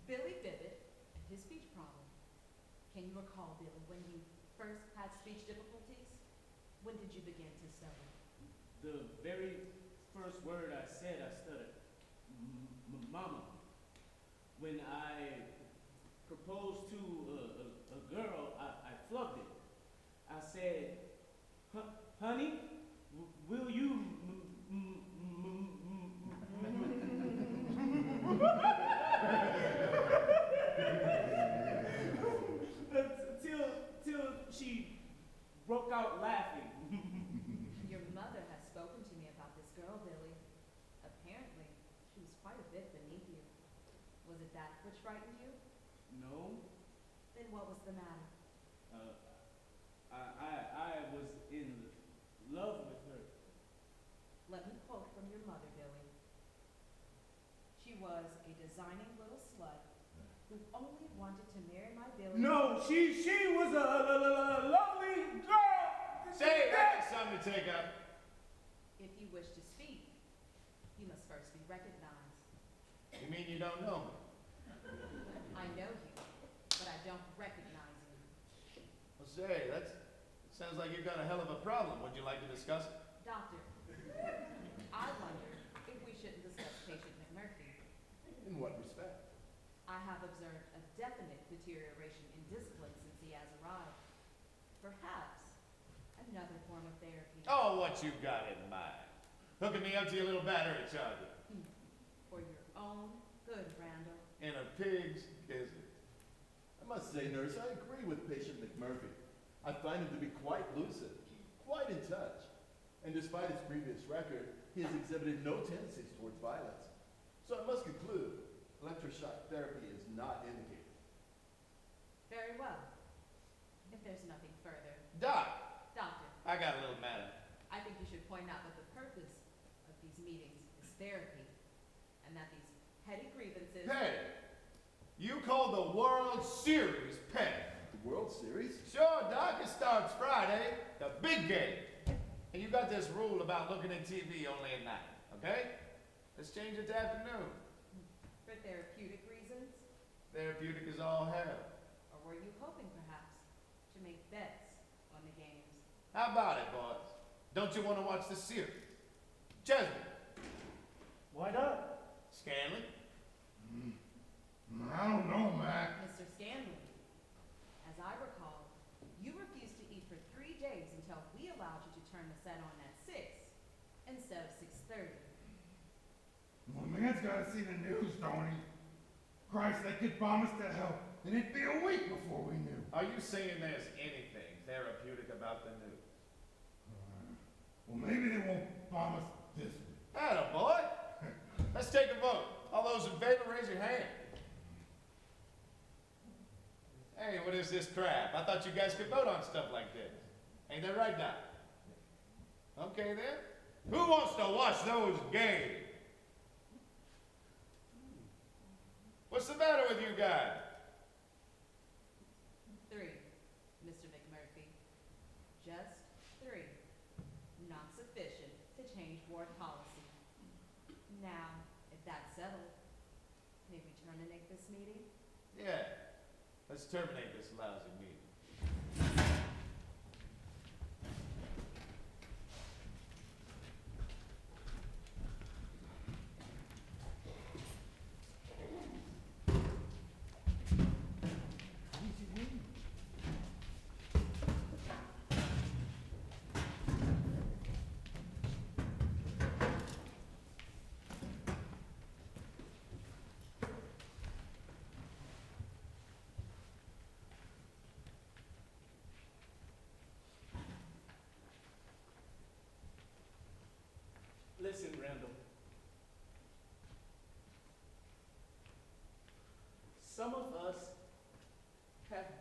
Billy Bibbit and his speech problem. Can you recall, Billy, when you first had speech difficulties? When did you begin to stutter? The very first word I said, I stuttered. Mama. When I proposed to a girl, I flubbed it. I said, honey, will you till she broke out laughing. Your mother has spoken to me about this girl, Billy. Apparently, she was quite a bit beneath you. Was it that which frightened you? No, Then what was the matter? I was in love with her. Let me quote from your mother, Billy. She was a designing little slut who only wanted to marry my Billy. No, she was a lovely girl. Say, that's something to take up. If you wish to speak, you must first be recognized. You mean you don't know me? I know you, but I don't recognize you. Well, say, that sounds like you've got a hell of a problem. Would you like to discuss it? Doctor, I wonder if we shouldn't discuss patient McMurphy. In what respect? I have observed a definite deterioration in discipline since he has arrived. Perhaps another form of therapy. Oh, what you got in mind? Hooking me up to your little battery charger. For your own good, Randall. In a pig's gizzard. I must say, nurse, I agree with patient McMurphy. I find him to be quite lucid, quite in touch. And despite his previous record, he has exhibited no tendencies towards violence. So I must conclude, electroshock therapy is not indicated. Very well. If there's nothing further. Doc, Doctor, I got a little matter. I think you should point out that the purpose of these meetings is therapy, and that these petty grievances... Petty? You call the World Series petty? The World Series? Sure, Doc, it starts Friday, the big game. And you got this rule about looking at TV only at night, okay? Let's change it to afternoon. For therapeutic reasons? Therapeutic is all hell. Or were you hoping, perhaps, to make bets on the games? How about it, boys? Don't you want to watch the series? Chesney, Why not? Scanlon, I don't know, Mac. Mr. Scanlon, as I recall, you refused to eat for 3 days until we allowed you to turn the set on at 6 instead of 6:30. Well, man's gotta see the news, don't he? Christ, they could bomb us to hell, and it'd be a week before we knew. are you saying there's anything therapeutic about the news? Well, maybe they won't bomb us this week. Atta boy. Let's take a vote. All those in favor, raise your hand. Hey, what is this crap? I thought you guys could vote on stuff like this. Ain't that right, Doc? Okay, then. Who wants to watch those games? What's the matter with you guys? 3, Mr. McMurphy. Just 3. Not sufficient to change ward policy. Now, if that's settled, may we terminate this meeting? Yeah. Let's terminate this lousy meeting.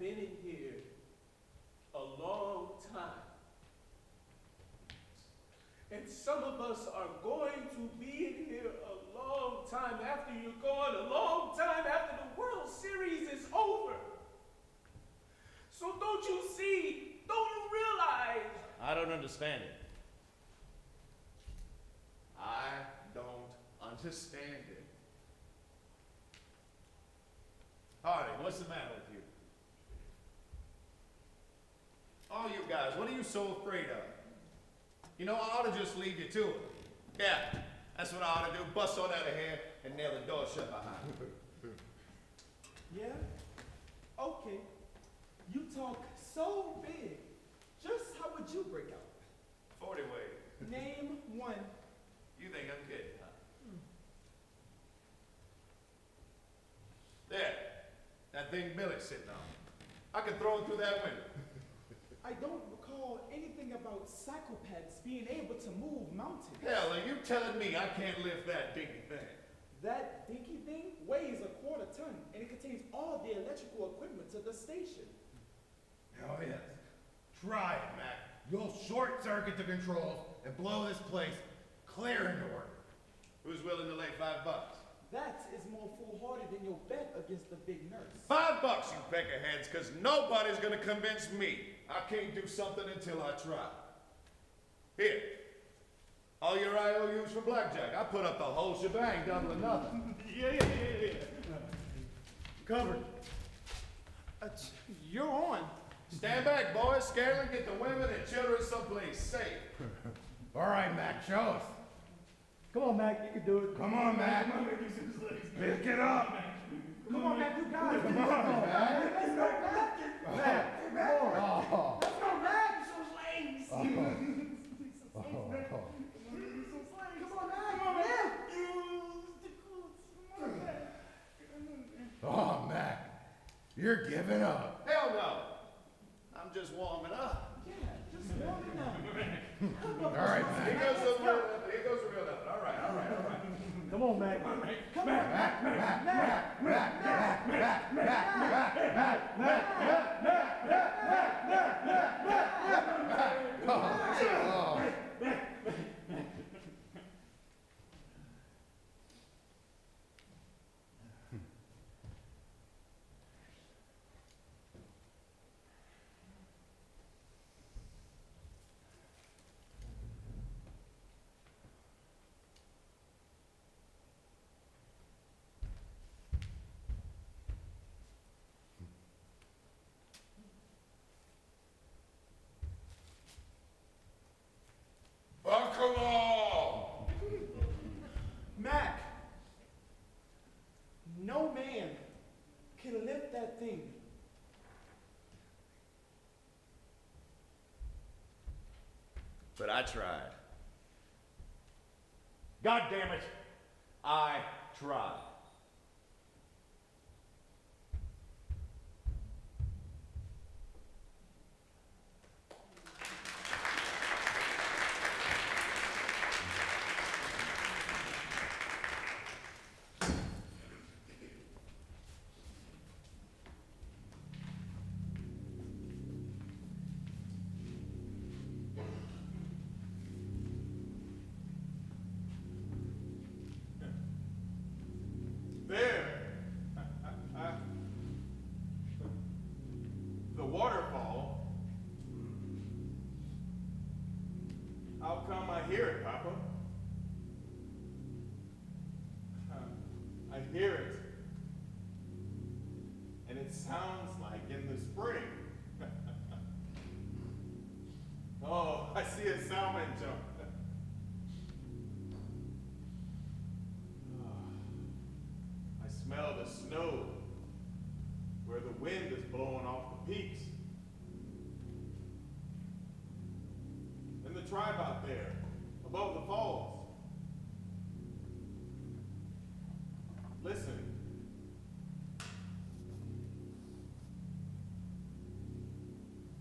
been in here a long time. And some of us are going to be in here a long time after you're gone, a long time after the World Series is over. So don't you see, don't you realize? I don't understand it. I don't understand it. Hardy, what's the matter with you? All you guys, what are you so afraid of? You know, I ought to just leave you to it. Yeah, that's what I ought to do. Bust on out of here and nail the door shut behind me. Yeah? Okay. You talk so big. Just how would you break out? 40 ways. Name one. You think I'm kidding, huh? There. That thing Billy's sitting on. I can throw it through that window. I don't recall anything about psychopaths being able to move mountains. Hell, are you telling me I can't lift that dinky thing? That dinky thing weighs a quarter ton, and it contains all the electrical equipment to the station. Oh, yes. Try it, Mac. You'll short circuit the controls and blow this place clear into work. Who's willing to lay $5? That is more foolhardy than your bet against the big nurse. $5, you peckerheads, because nobody's gonna convince me I can't do something until I try. Here, all your IOUs for blackjack. I put up the whole shebang, double or nothing. Yeah. Covered. You're on. Stand back, boys. Scanlon, get the women and children someplace safe. All right, Mac, show us. Come on, Mac, you can do it. Come on, Mac. Pick it up. Come on, Mac, you got it. Come on, Mac. Let's go, Mac. Mac, Come on. Let's go, Mac. Oh. Come on, Mac. Oh, Mac, you're giving up. Hell no. I'm just warming up. Yeah, just warming up. All right, Mac. Here goes the real effort. All right. Come on, Mac. Come on. Come on! Mac, no man can lift that thing. But I tried. God damn it, I tried. The waterfall. How come I hear it, Papa? I hear it. And it sounds like in the spring. Oh, I see a salmon jump. I smell the snow where the wind is blowing off the peaks. And the tribe out there, above the falls. Listening.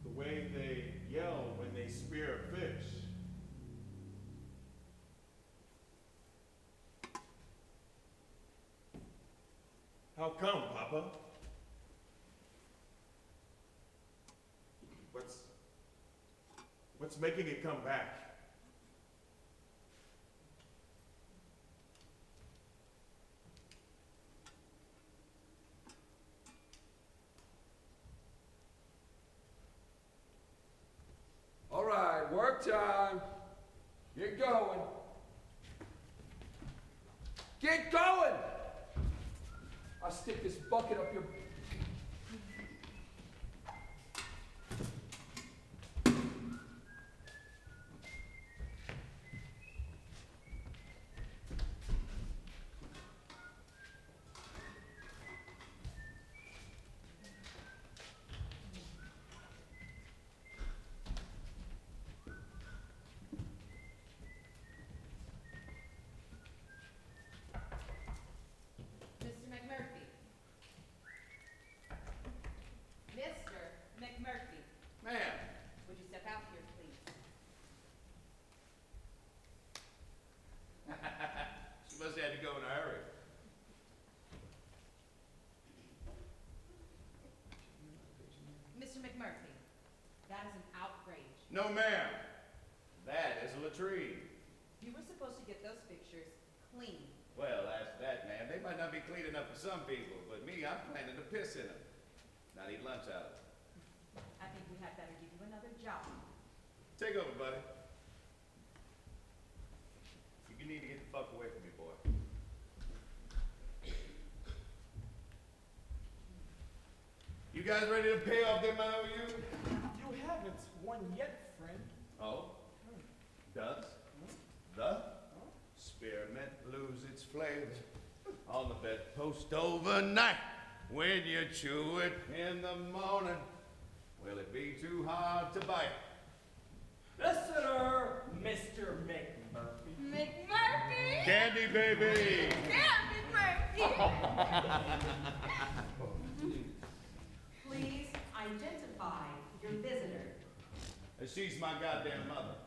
The way they yell when they spear a fish. How come, Papa? What's making it come back? All right, work time. Get going. Get going! I'll stick this bucket up your... Mr. McMurphy. Mr. McMurphy, Ma'am. would you step out here, please? She must have had to go in a hurry. Mr. McMurphy, that is an outrage. No, ma'am. That is a latrine. You were supposed to get those pictures clean. Well, ask that, ma'am. They might not be clean enough for some people, but me, I'm planning to piss in them. Not eat lunch out of them. I think we had better give you another job. Take over, buddy. You need to get the fuck away from me, boy. You guys ready to pay off them IOU? You haven't won yet, friend. Oh? Does? The? Spearmint lose its flavor on the bedpost overnight. When you chew it in the morning, will it be too hard to bite? Visitor, Mr. McMurphy. McMurphy! Candy baby! Yeah, McMurphy! Please identify your visitor. She's my goddamn mother.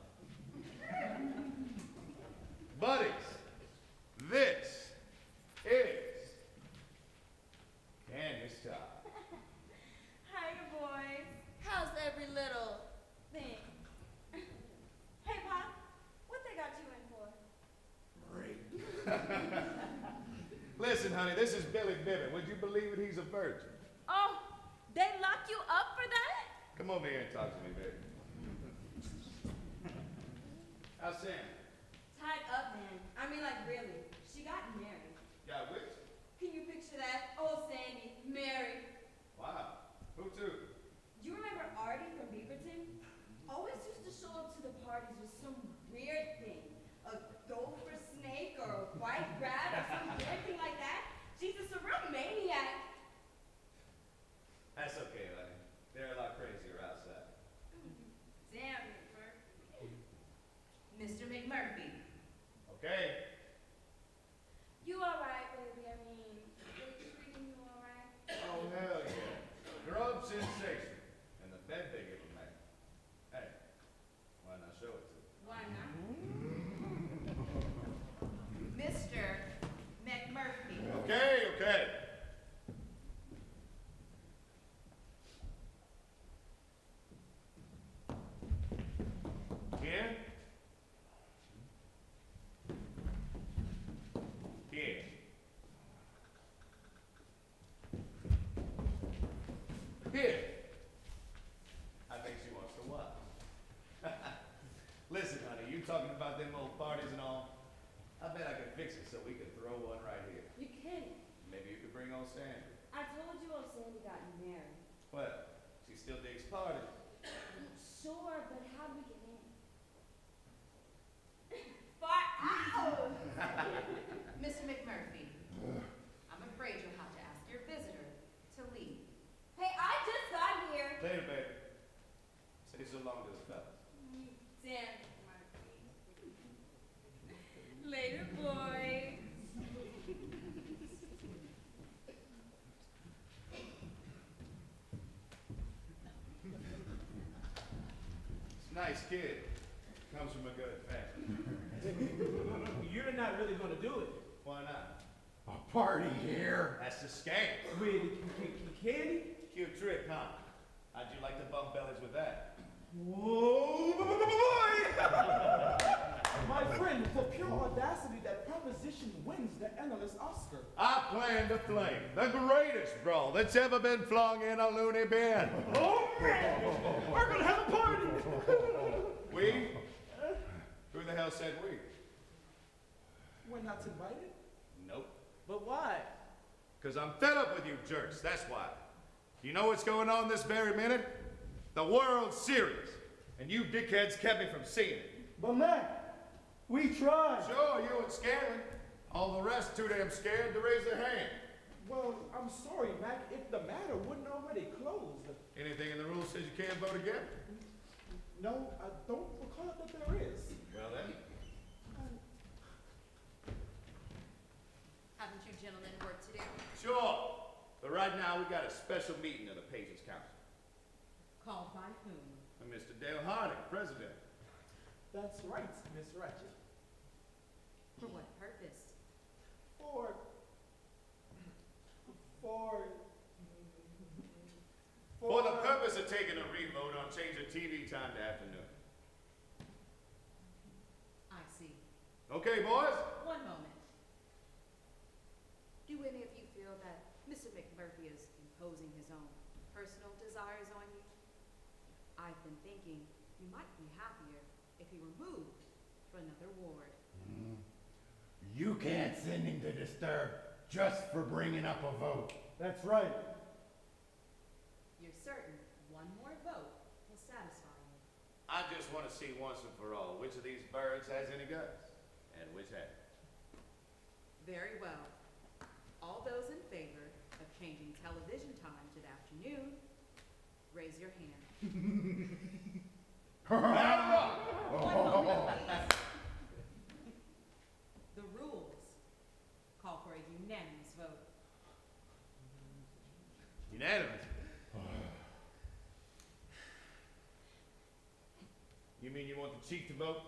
Buddies, this is Candy Star. Hiya, boys. How's every little thing? Hey, Pop, what they got you in for? Great. Listen, honey, this is Billy Bibbit. Would you believe it? He's a virgin. Oh, they locked you up for that? Come over here and talk to me, baby. How's Sam? Tied up, man. I mean, like, really. She got married. Got which? Can you picture that? Old Sandy, married. Wow. Who to? Do you remember Artie from Beaverton? Always used to show up to the parties with some weird thing. A gopher snake or a white rat or some weird thing like that. Jesus, a real maniac. That's okay, honey. They're a lot crazier outside. Damn it, Mr. McMurphy. Okay. You alright, baby? I mean, they treating you alright? Oh, hell yeah. Grub sensation. And the bed they give them, man. Hey, why not show it to them? Why not? Mr. McMurphy. Okay. Here? Here. Here. I think she wants to watch. Listen, honey, you talking about them old parties and all? I bet I could fix it so we could throw one right here. You kidding? Maybe you could bring old Sandy. I told you old Sandy got married. Well, she still digs parties. Sure, but how do we get in? Far out! Mr. McMurphy. I'm afraid you'll have to ask your visitor to leave. Hey, I just got here. Later, baby. Say so long to the fellas. Damn, later, boy. It's a nice kid. Comes from a good family. You're not really gonna do it. Why not? A party here. That's the scam. With candy? Cute trick, huh? How'd you like to bump bellies with that? Whoa, boy! My friend, for pure audacity, that proposition wins the analyst Oscar. I plan to flame the greatest brawl that's ever been flung in a loony bin. Oh, man! We're gonna have a party! We? Who the hell said we? We're not invited? Nope. But why? Because I'm fed up with you jerks, that's why. You know what's going on this very minute? The World Series. And you dickheads kept me from seeing it. But Mac, we tried. Sure, you and Scanlon. All the rest too damn scared to raise their hand. Well, I'm sorry, Mac, if the matter wouldn't already closed. Anything in the rules says you can't vote again? No, I don't recall that there is. Well then. Haven't you gentlemen work to do? Sure. But right now we got a special meeting of the Patients Council. Called by whom? And Mr. Dale Harding, president. That's right, Miss Ratchet. For what purpose? For For the purpose of taking a revote on changing TV time to afternoon. I see. Okay, boys? One moment. Do any of you feel that Mr. McMurphy is imposing his own personal desires on you? I've been thinking you might be happier if he were moved to another ward. You can't send him to disturb just for bringing up a vote. That's right. You're certain one more vote will satisfy you. I just want to see once and for all which of these birds has any guts and which hasn't. Very well. All those in favor of changing television time to the afternoon, raise your hand. One moment, please. The rules call for a unanimous vote. Unanimous? You mean you want the chief to vote?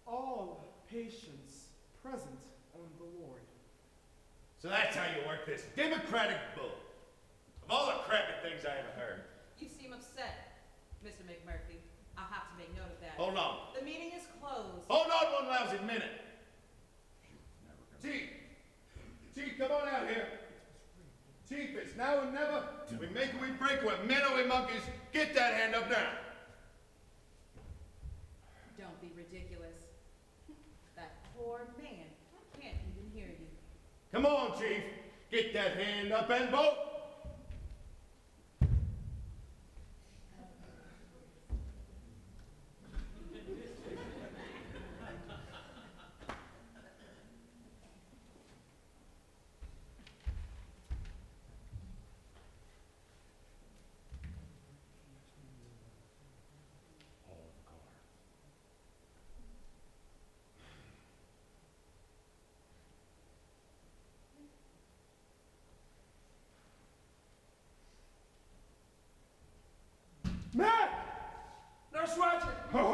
All patients present on the ward. So that's how you work this democratic bull. Of all the crappy things I ever heard. You seem upset, Mr. McMurphy. I'll have to make note of that. Hold on. The meeting is closed. Hold on one lousy minute. Chief. Chief, come on out here. Chief, it's now or never. We make or we break, we're men or we monkeys. Get that hand up now. Don't be ridiculous. That poor man can't even hear you. Come on, Chief. Get that hand up and vote. Mac! Nurse Ratchet! Come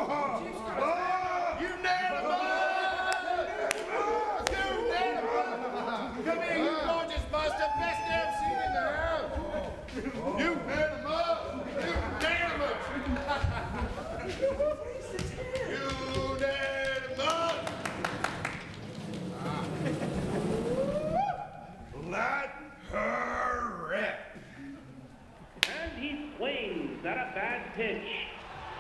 here, you gorgeous buster. Best damn seat in the house. Unanimous! Unanimous! Let her rip. And he swings at a bad pitch.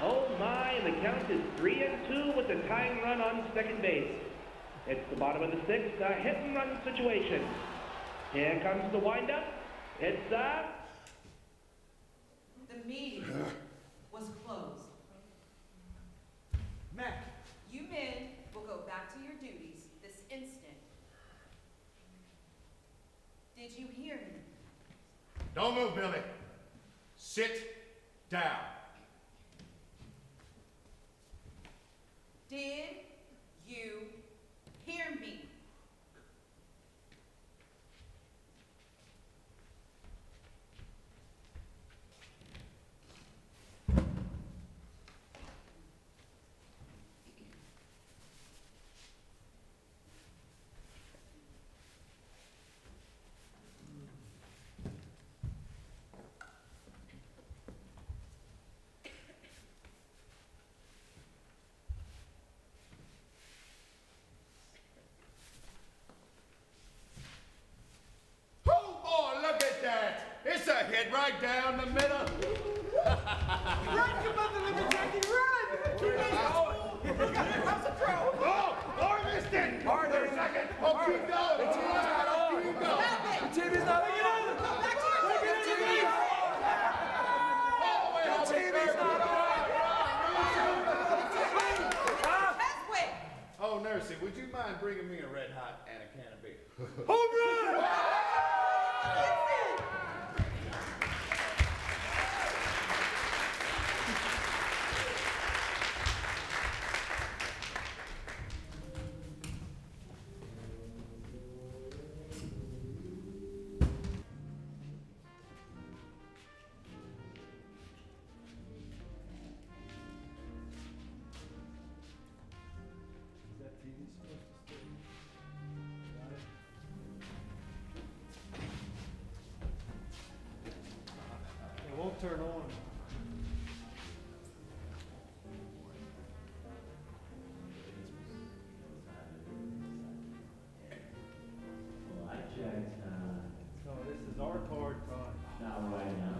Oh my, the count is 3-2 with the tying run on second base. It's the bottom of the sixth, a hit and run situation. Here comes the windup. It's The meeting was closed. Mac, You men will go back to your duties this instant. Did you hear me? Don't move, Billy. Sit down. Did you hear me? it right down the middle. Run, Commander Lumberjacky, run! How's the pro? Oh, more missed it. Harder a second. Oh, keep going. The TV's not on. Keep going. Stop it! The TV's not on. Go back to your TV! All the way home. The TV's not on. Test win! Oh, Nursey, would you mind bringing me a red hot and a can of beer? Home run! It won't turn on. Blackjack time. So this is our card time. Not right now.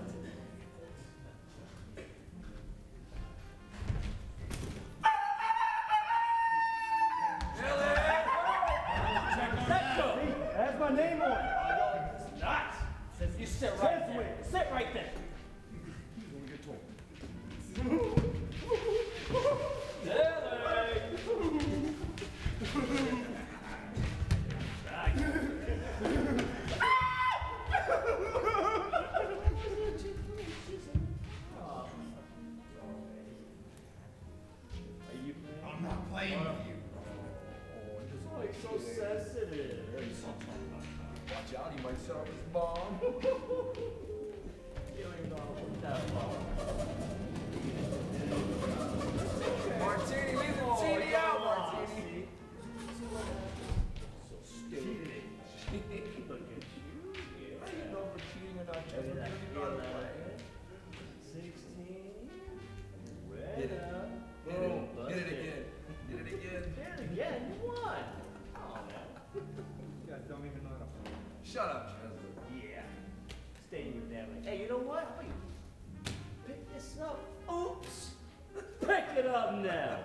That's my name on it. It's not. Says you sit right there. Sit right there. I'm not playing with you. Oh, it's like so sensitive. Watch out, he might set up his bomb. You don't even know how to put that bomb. Martini, leave the TV out, Martini. So stupid. Look at you. I didn't know for cheating or not cheating. Look at that. You know how to play. 16. Hit it. Boom. Hit it again. Hit it again. Hit it again. You won. Oh, man. You guys don't even know how to play. Shut up, Chester. Yeah. Stay in your family. Hey, you know what? Wait. Pick this up. Oops. Pick it up now.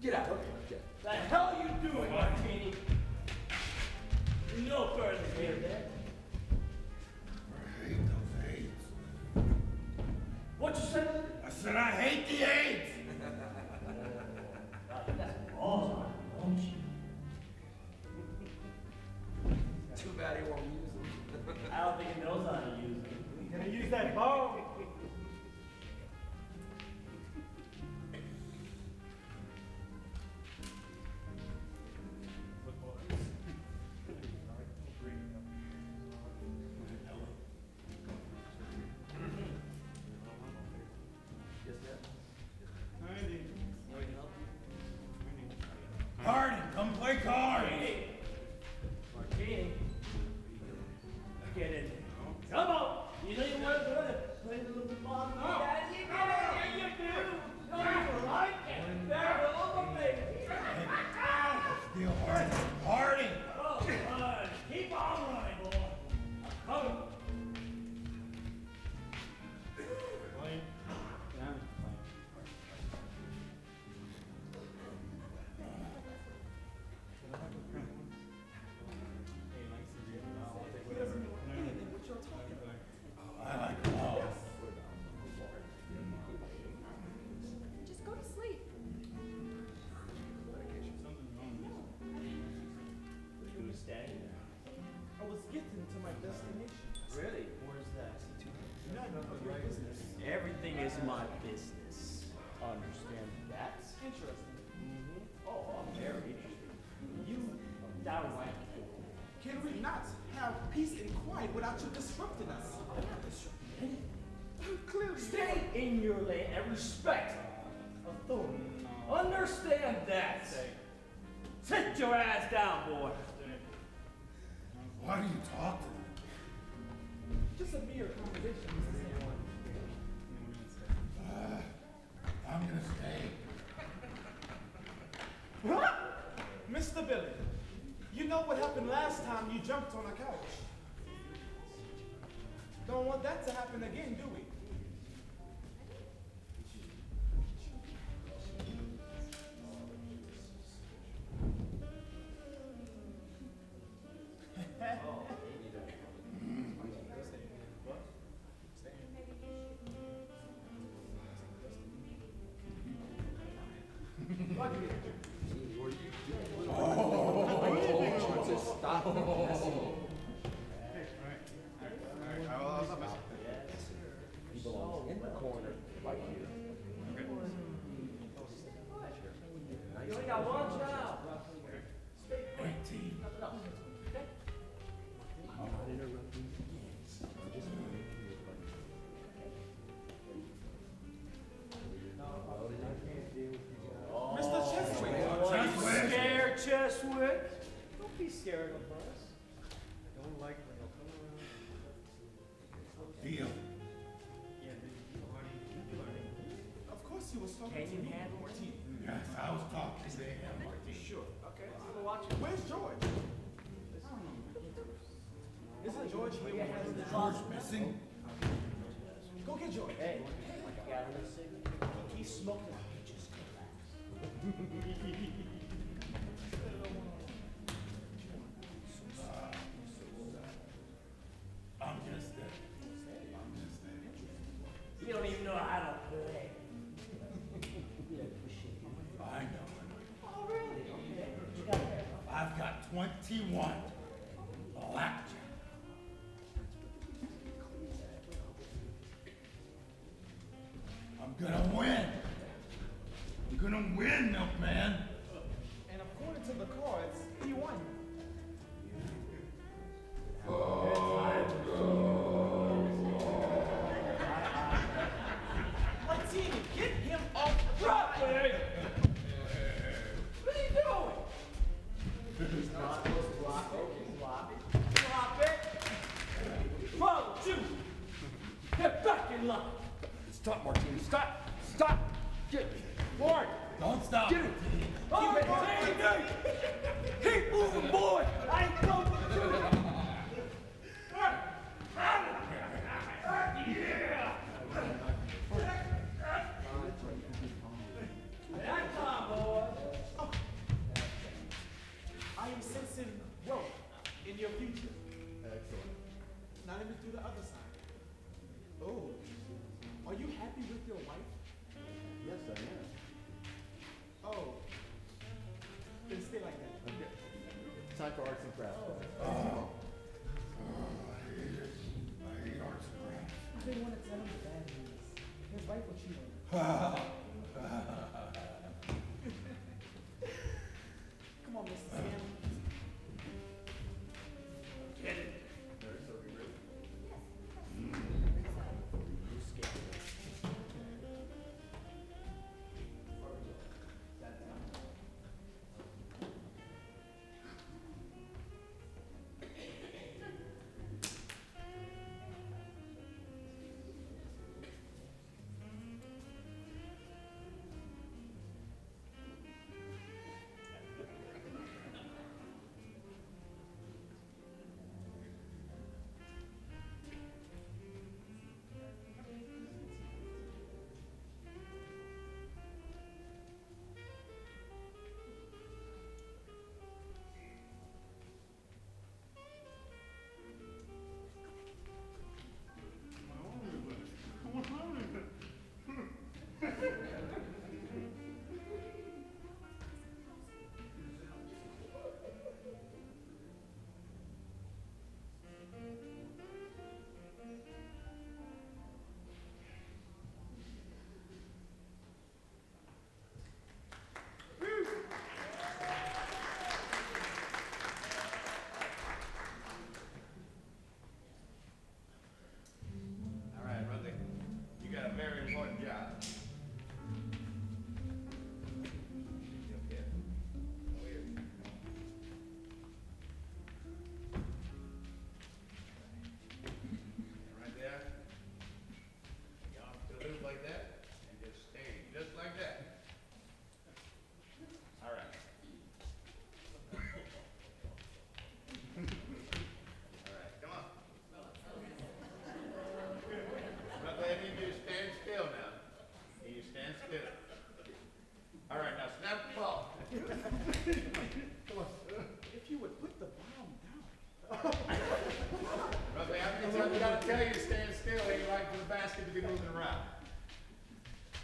Get out. Okay. The hell you doing, Martini? No further here, Dad. I hate those AIDS. What you said? I said I hate the AIDS. That's balls on, don't you? Too bad he won't use them. I don't think he knows how to use it. He's gonna use that bomb. Harden, come play cards. Martini. Get in there. Come on. You know you want to play the little mom and dad. You get in there, you do. Don't even like it. They're a little baby. Steal Harden. Harden. Oh, fine. Keep on running, boy. I'm coming. I like them all. Just go to sleep. You were standing there. I was getting to my destination. Really? Where's that? None of your business. Everything is my business. Understand that? Interesting. Oh, very interesting. You downright. Can we not have peace and quiet without you disrupting us? Clearly. Stay in your lane and respect authority. Understand that. Sit your ass down, boy. Why do you talk to them? Just a mere conversation, Mr. Sam. I'm gonna stay. Mr. Billy, You know what happened last time you jumped on a couch. Don't want that to happen again, do we? Don't be scared of us. I don't like when they'll come around. Deal. Of course he was talking to me. Martin. Yes, I was talking to him, Martin. Sure. Okay. I'm watching. Where's George? Isn't George here? George missing? Go get George. Hey, I got him a cigarette. He's smoking. He just I'm just there. You don't even know how to play. I know. Oh, really? Okay. What you got there? I've got 21. Blackjack. I'm gonna win. I'm gonna win, Milkman. And according to the cards, he won. Martini, get him off the drop, man. What are you doing? He's not supposed to block it. Block it. Drop it. Follow you. Get back in line. Stop, Martini. Stop. Stop. Get Mark. Don't stop. Get him. Keep it. Martini. Keep moving, boy. I ain't coming with you. Yeah. That time, boy. Oh. I am sensing growth in your future. Excellent. Now let me do the other side. Oh, are you happy with your wife? Yes, I am. Oh, then stay like that. Okay. Time for arts and crafts. I hate arts and crafts. I didn't want to tell him the bad news. His wife will cheat on him. Come on, Mr. Sam. Get it. Nurse, are we ready?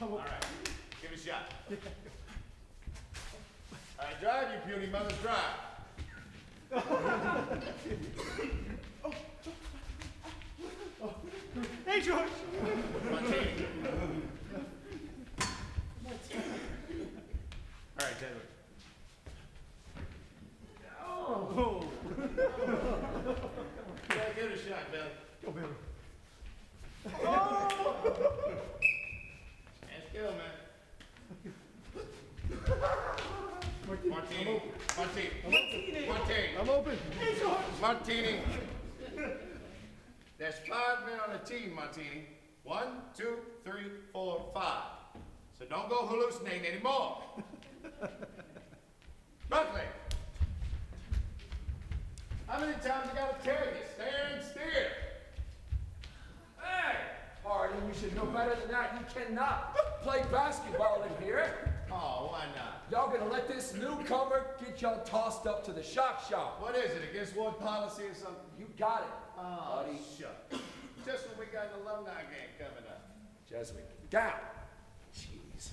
All right, give it a shot. All right, drive, you puny mothers, drive. Hey, George. Martini. All right, Edward. Oh. Yeah, give it a shot, Billy. Go, Billy. Let's go, man. Martini. Martini. Martini. I'm open. Hey, George. Martini. There's 5 men on the team, Martini. 1, 2, 3, 4, 5. So don't go hallucinating anymore. Buckley. How many times I gotta tell you? Stand still. Hey, Hardy, you should know better than that. You cannot play basketball in here. Oh, why not? Y'all gonna let this newcomer get y'all tossed up to the shock shop. What is it, against ward policy or something? You got it, Oh, buddy. shut. Just when we got an alumni game coming up. Jesuit, down. Jeez.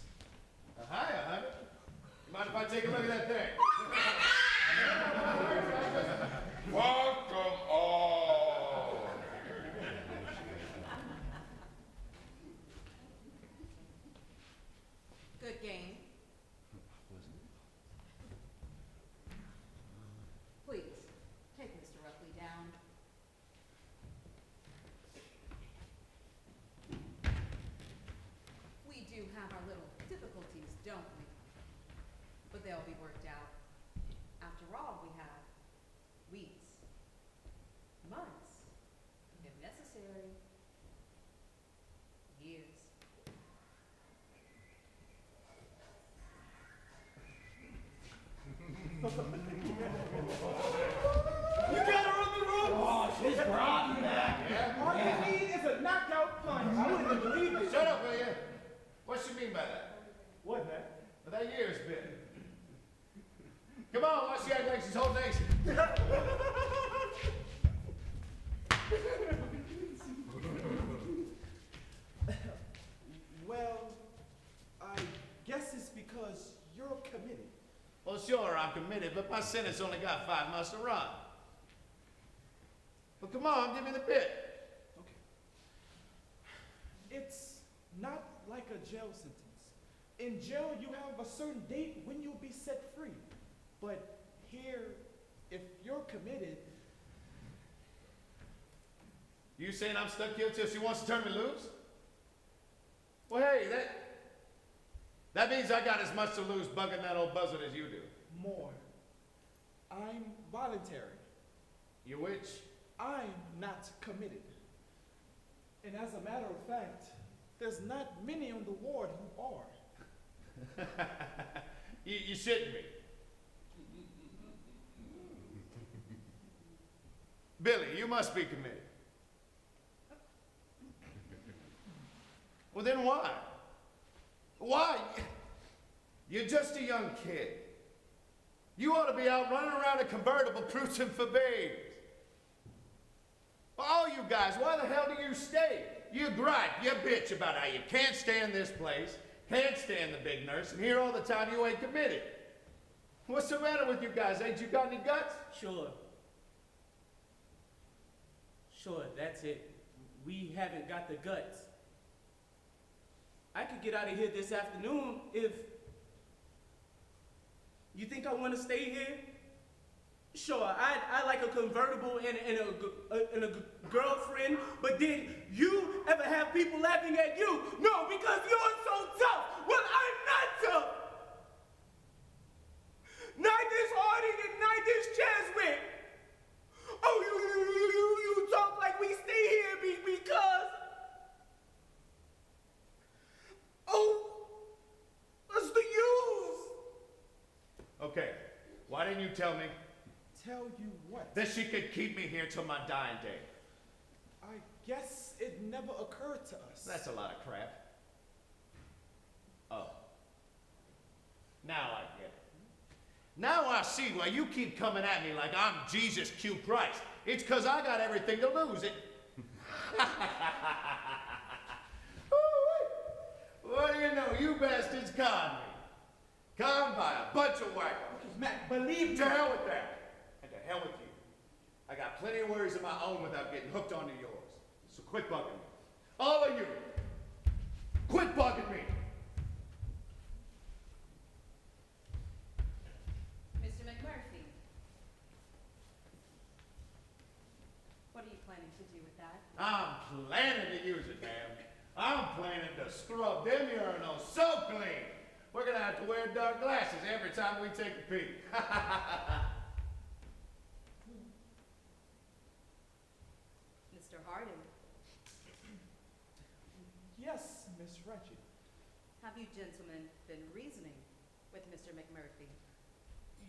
Hiya, honey. You mind if I take a look at that thing? Welcome all. Good game. Please, take Mr. Ruffley down. We do have our little difficulties, don't we? But they'll be worked out. After all, we have weeks, months, if necessary, years. You got her on the ropes. Oh, she's brought back. All you need is a knockout punch. I wouldn't believe it. Shut up, will you? What you mean by that? What, man? But that year's been. Come on, why she act like she's whole nation? Well, I guess it's because you're committed. Well, sure, I'm committed, but my sentence only got 5 months to run. Well, come on, give me the bit. Okay. It's not like a jail sentence. In jail, you have a certain date when you'll be set free. But here, if you're committed, You saying I'm stuck here till she wants to turn me loose? Well, hey, that means I got as much to lose bugging that old buzzard as you do. more. I'm voluntary. You which? I'm not committed. And as a matter of fact, there's not many on the ward who are. You shouldn't be. Billy, you must be committed. Well, then why? Why? You're just a young kid. You ought to be out running around a convertible cruising for babes. Well, all you guys, why the hell do you stay? You gripe, you bitch about how you can't stand this place, can't stand the big nurse, and here all the time you ain't committed. What's the matter with you guys? Ain't you got any guts? Sure. Sure, that's it. We haven't got the guts. I could get out of here this afternoon if... You think I want to stay here? Sure, I like a convertible and a girlfriend, but did you ever have people laughing at you? No, because you're so tough. Well, I'm not tough. Neither's Harding and neither's Cheswick. Oh, you talk like we stay here because... Oh, what's the use? Okay, why didn't you tell me Tell you what? that she could keep me here till my dying day? I guess it never occurred to us. That's a lot of crap. Oh. Now I get it. Now I see why you keep coming at me like I'm Jesus Q Christ. It's because I got everything to lose. What do you know? You bastards conned me. Conned by a bunch of wackos. Because, Mac, believe me. To hell with that. And to hell with you. I got plenty of worries of my own without getting hooked onto yours. So quit bugging me. All of you. Quit bugging me. Mr. McMurphy. What are you planning to do with that? I'm planning to use it, ma'am. I'm planning to scrub them urinals so clean. We're gonna have to wear dark glasses every time we take a peek. Mr. Harding, Yes, Miss Wretched. have you gentlemen been reasoning with Mr. McMurphy?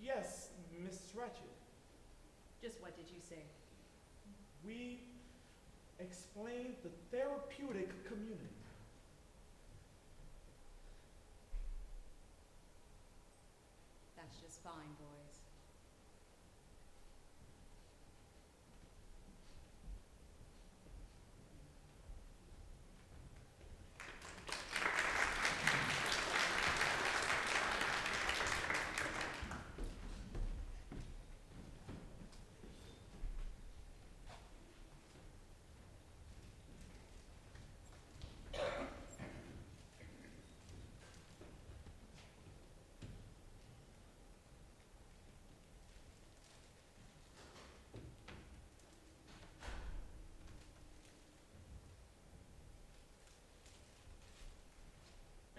Yes, Miss Wretched. Just what did you say? We explained the therapeutic community. That's just fine, boys.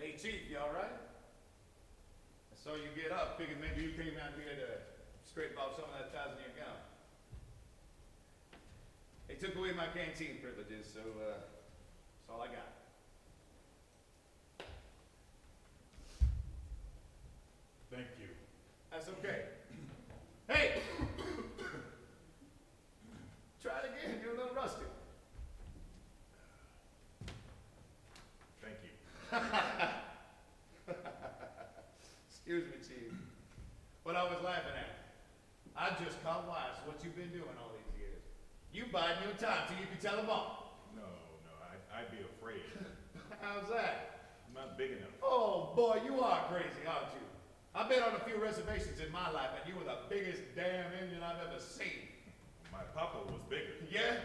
Hey, Chief, you all right? I saw you get up. Figured maybe you came out here to scrape off some of that ties in your gown. They took away my canteen privileges, so that's all I got. Thank you. That's okay. Hey! Try it again. You're a little rusty. Thank you. Excuse me, Chief. What I was laughing at. I just caught wise to what you've been doing all these years. You biding your time till you can tell them all. No, I'd be afraid. How's that? I'm not big enough. Oh, boy, you are crazy, aren't you? I've been on a few reservations in my life, and you were the biggest damn Indian I've ever seen. My papa was bigger. Yeah?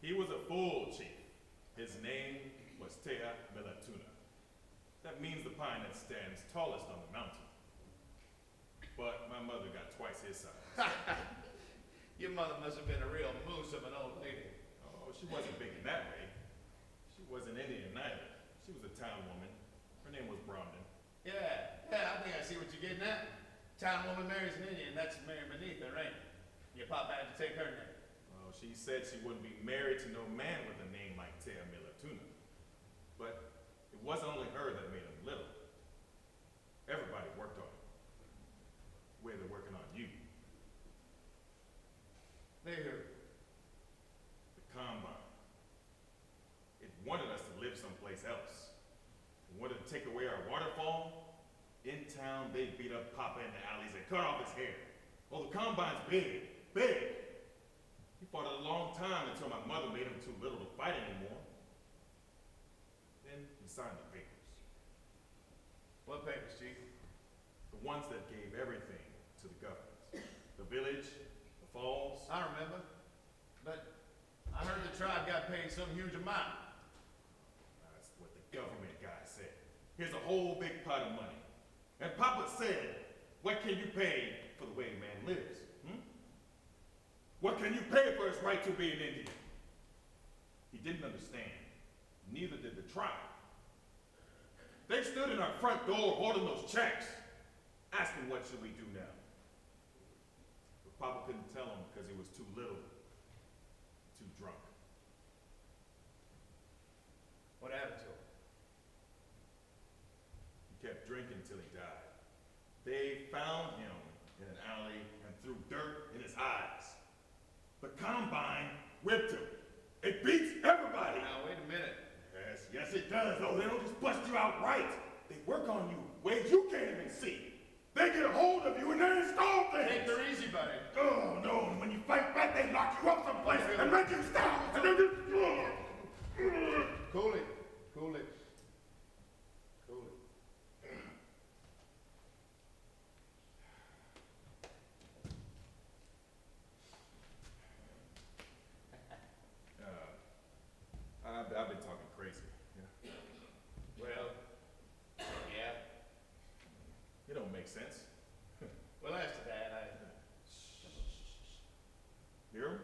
He was a full chief. His name was Tea Milatuna. That means the pine that stands tallest on the mountain. But my mother got twice his size. Your mother must have been a real moose of an old lady. Oh, she wasn't big in that way. She wasn't Indian neither. She was a town woman. Her name was Bromden. Yeah, I think I see what you're getting at. Town woman marries an Indian, that's marrying beneath her, ain't it? Your papa had to take her name. Well, she said she wouldn't be married to no man with a name like Tea Milatuna. But it wasn't only her that made him little. Everybody worked on him. The way they're working on you. They heard. The Combine. It wanted us to live someplace else. It wanted to take away our waterfall. In town, they beat up Papa in the alleys and cut off his hair. Oh, the Combine's big. He fought a long time until my mother made him too little to fight anymore. Then he signed the papers. What papers, Chief? The ones that gave everything to the government. The village, the falls. I remember. But I heard the tribe got paid some huge amount. That's what the government guy said. Here's a whole big pot of money. And Papa said, what can you pay for the way a man lives? What can you pay for his right to be an Indian? He didn't understand. Neither did the tribe. They stood in our front door holding those checks, asking what should we do now. But Papa couldn't tell him because he was too little, too drunk. What happened to him? He kept drinking till he died. They found him in an alley and threw dirt in his eyes. The Combine whipped him. It beats everybody. Now, wait a minute. Yes it does. Oh, they don't just bust you outright. They work on you ways you can't even see. They get a hold of you and they install things. Take her easy, buddy. Oh, no. And when you fight back, they lock you up someplace and make you stop. And then just... Cool it. Cool it. Cool Well, as to that, Here?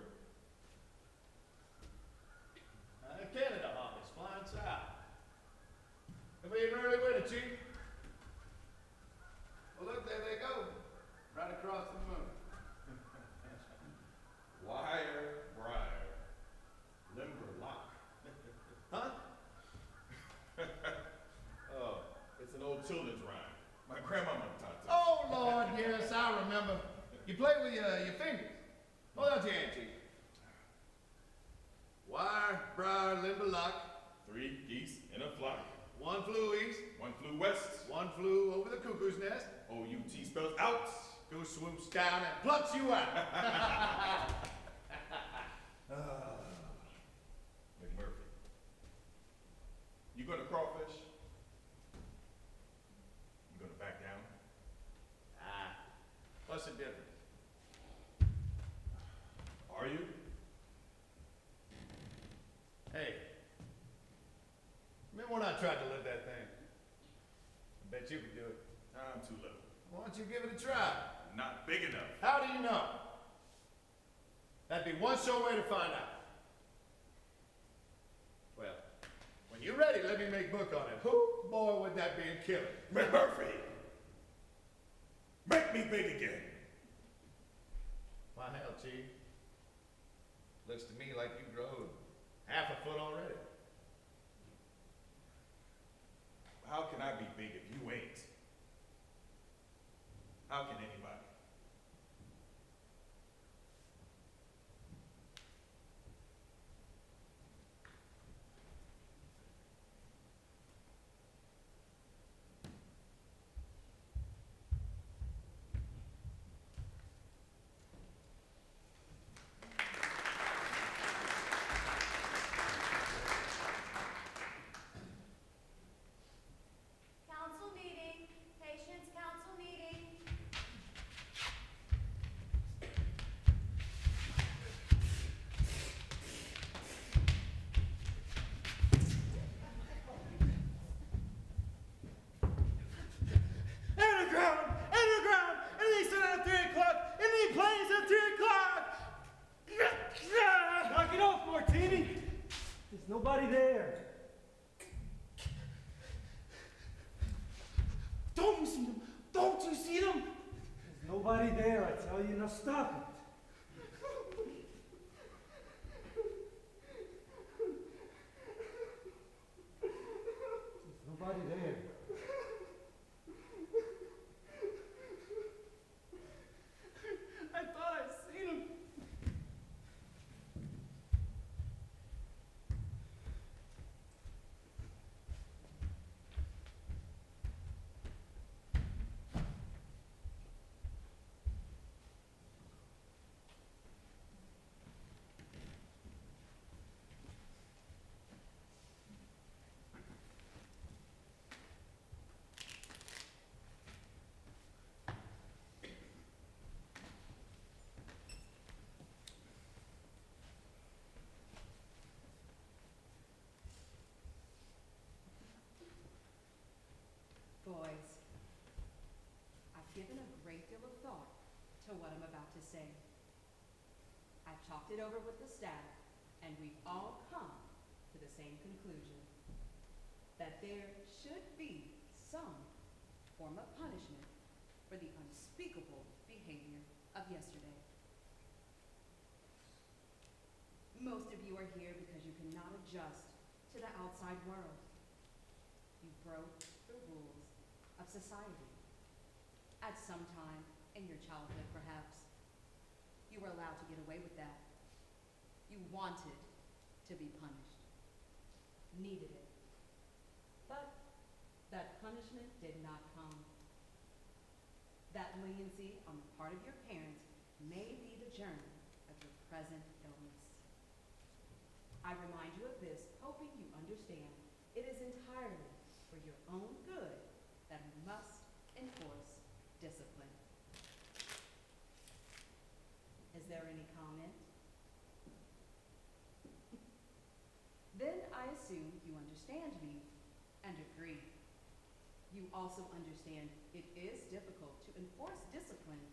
Canada hoppers flying south. It'll be an early winter, Chief. Well, look, there they go. Right across the moon. Wire, briar, limber lock. Huh? Oh, it's an old children's rhyme. My grandmama taught it. Oh, Lord, yes, I remember. You play with your fingers. Hold out your hand, Chief. Wire, briar, limber lock. 3 geese in a flock. One flew east. 1 flew west. One flew over the cuckoo's nest. O-U-T spells out. Goose swoops down and plucks you out. McMurphy. You gonna crawfish? You gonna back down? What's the difference? Are you? Hey, remember when I tried to lift that thing? I bet you could do it. I'm too little. Why don't you give it a try? Not big enough. How do you know? That'd be one sure way to find out. Well, when you're ready, let me make book on it. Who, boy, would that be a killer? McMurphy! Make me big again. My hell, Chief. Looks to me like you grown half a foot already. How can I be big if you ain't? How can anybody? Council meeting, patience council meeting. Underground! Underground! And they start at 3 o'clock, and they plays at 3 o'clock! Knock it off, Martini! There's nobody there. Don't you see them? Don't you see them? There's nobody there, I tell you. Now stop it. There's nobody there. I thought I'd seen him. Boys, I've given a great deal of thought to what I'm about to say. I've talked it over with the staff, and we've all come to the same conclusion, that there should be some form of punishment for the unspeakable behavior of yesterday. Most of you are here because you cannot adjust to the outside world. You broke the rules of society. At some time in your childhood, perhaps, you were allowed to get away with that. You wanted to be punished, needed it. But that punishment did not come. That leniency on the part of your parents may be the germ of your present illness. I remind you of this, hoping you understand it is entirely for your own good that we must enforce discipline. Is there any comment? Then I assume you understand me and agree. You also understand it is difficult to enforce discipline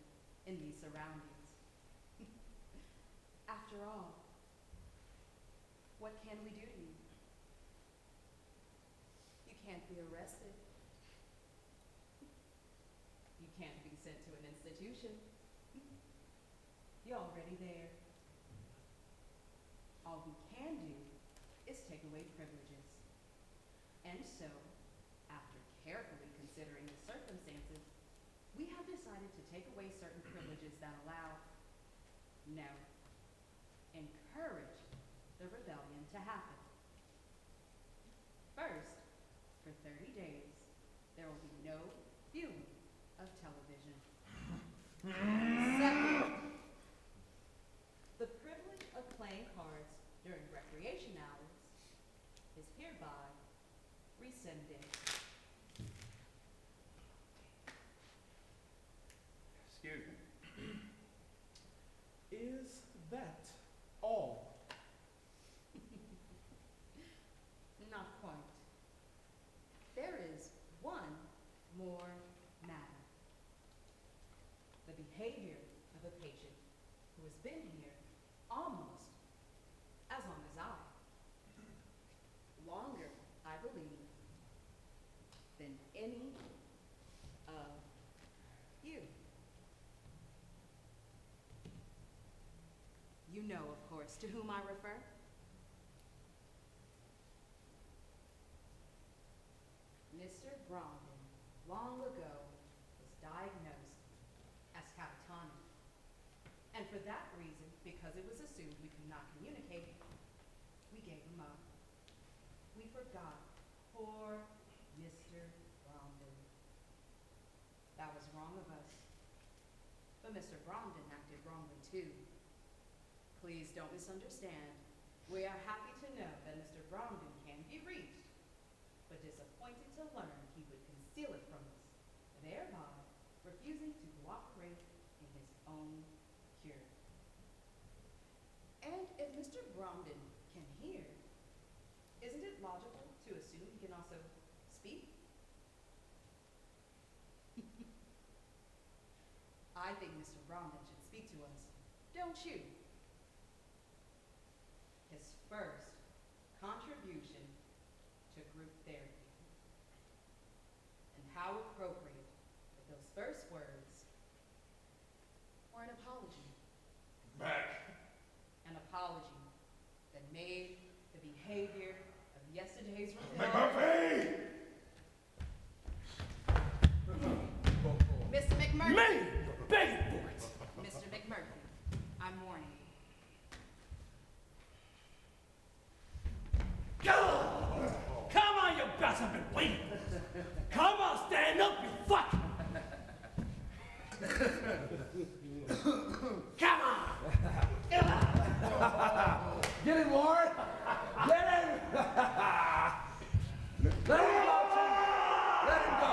in these surroundings. After all, what can we do to you? You can't be arrested. You can't be sent to an institution. You're already there. All we can do is take away privileges. And so, after carefully considering the circumstances, we have decided to take away certain privileges that allow, no, encourage the rebellion to happen. First, for 30 days, there will be no viewing of television. Second, the privilege of playing cards during recreation hours is hereby rescinded. Excuse me. Is that all? Not quite. There is one more matter. The behavior of a patient who has been here almost as long as I. Longer, I believe, than any of you. You know, of course, to whom I refer. Mr. Bromden, long ago, was diagnosed as catatonic. And for that reason, because it was assumed we could not communicate, we gave him up. We forgot poor Mr. Bromden. That was wrong of us. But Mr. Bromden acted wrongly too. Please don't misunderstand. We are happy to know that Mr. Bromden can be reached, but disappointed to learn he would conceal it from us, thereby refusing to cooperate in his own cure. And if Mr. Bromden can hear, isn't it logical to assume he can also speak? I think Mr. Bromden should speak to us, don't you? His first contribution to group therapy. And how appropriate that those first words were an apology. Back. An apology that made the behavior of yesterday's McMurphy! Mr. McMurphy. Me! Begging for it! Mr. McMurphy, I'm warning you. Come on, you bats, I've been waiting. Come on, stand up, you fuck. Come on. Get him, Warren! Get him! Let him go, Tim! Let him go!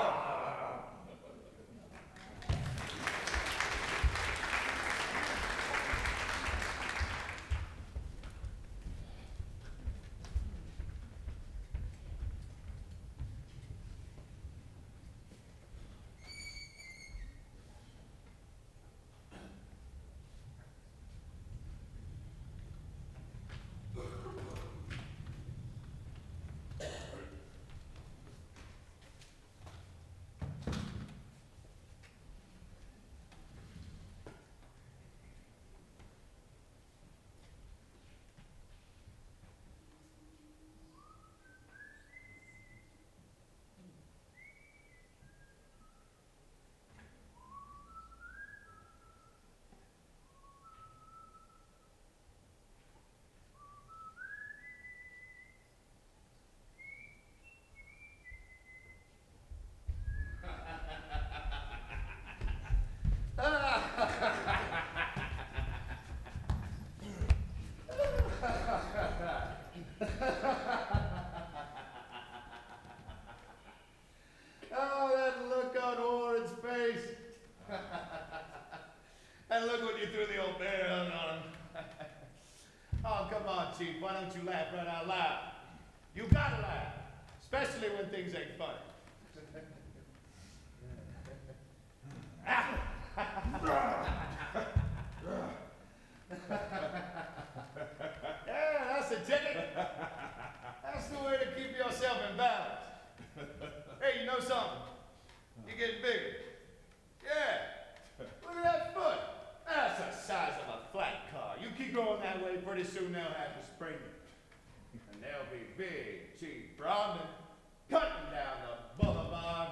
Oh, that look on Warren's face. And look what you threw the old bear out on. Oh, come on, Chief. Why don't you laugh right out loud? You gotta laugh, especially when things ain't funny. pretty soon they'll have the spring. And there'll be big Chief Bromden cutting down the boulevard.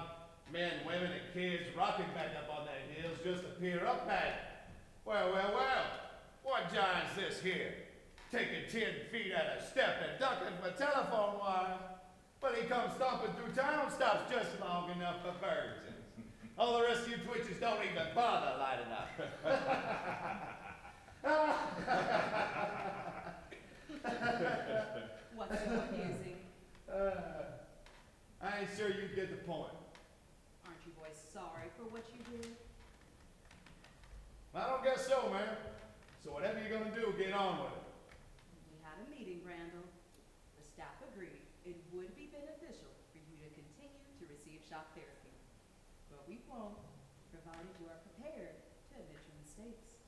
Men, women, and kids rocking back up on their heels just to peer up at it. Well, well, well. What giant's this here? Taking 10 feet at a step and ducking for telephone wire. But he comes stomping through town, stops just long enough for birds. All the rest of you twitches don't even bother lighting up. What's so amusing? I ain't sure you get the point. Aren't you boys sorry for what you did? I don't guess so, man. So whatever you're gonna do, get on with it. We had a meeting, Randall. The staff agreed it would be beneficial for you to continue to receive shock therapy. But we won't, provided you are prepared to admit your mistakes.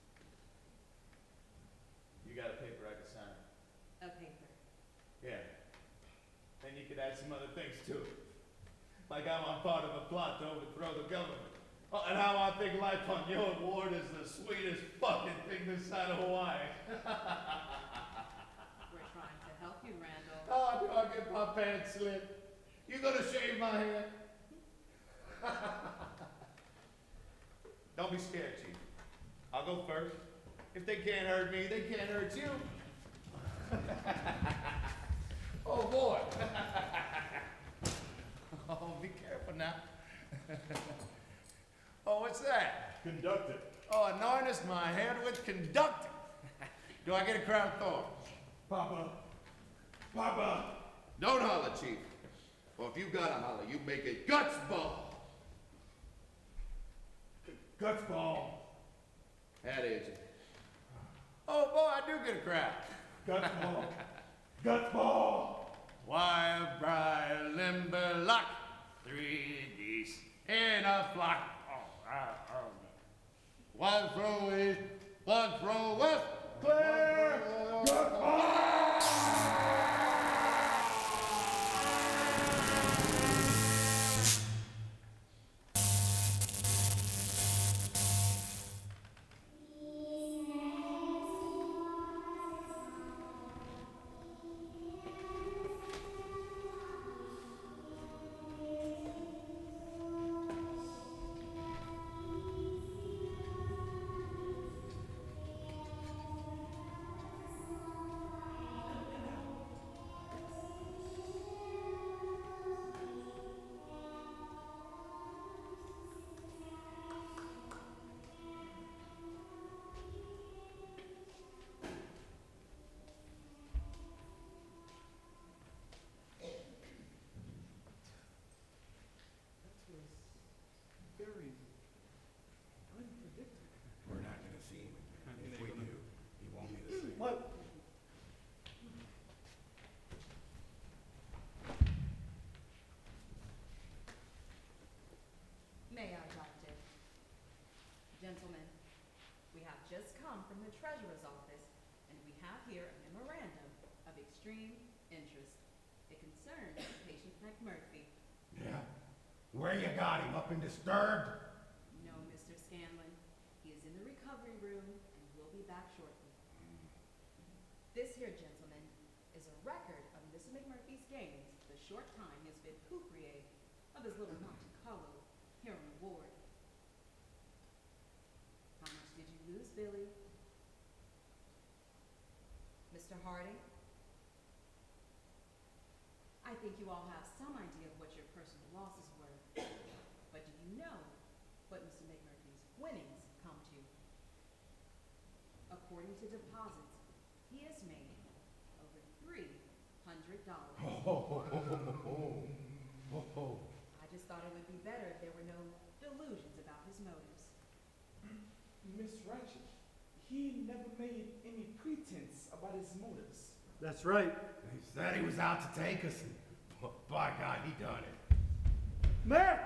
You got a paper I can sign? A paper. Yeah. And you could add some other things to it. Like how I'm part of a plot to overthrow the government. Oh, and how I think life on your ward is the sweetest fucking thing this side of Hawaii. We're trying to help you, Randall. Oh, do I get my pants slit? You gonna shave my head? Don't be scared, Chief. I'll go first. If they can't hurt me, they can't hurt you. Oh, boy. Oh, be careful now. Oh, what's that? Conductor. Oh, anoint my head with conductor. Do I get a crown of thorns? Papa. Papa. Don't holler, Chief. Or if you gotta holler, you make it guts ball. Guts ball. That is it. Oh, boy, I do get a crown. Guts ball. Guts ball. Wire, briar, limber, lock. 3 geese in a flock. One throw east, one throw west. Clear! Guts ball. Very unpredictable. We're not gonna see him again. If we do, he won't be the same. What? May I, Doctor? Gentlemen, we have just come from the Treasurer's office, and we have here a memorandum of extreme interest. It concerns patient McMurphy. Yeah? Where you got him? Up and disturbed? No, Mr. Scanlon. He is in the recovery room and will be back shortly. This here, gentlemen, is a record of Mr. McMurphy's gains the short time he has been couperier of his little Monte Carlo here on the ward. How much did you lose, Billy? Mr. Harding? I think you all have some idea of what your personal losses were. But do you know what Mr. McMurphy's winnings come to? According to deposits, he has made over $300. I just thought it would be better if there were no delusions about his motives. Miss Ratchet, he never made any pretense about his motives. That's right. He said he was out to take us, and by God, he done it. Mayor!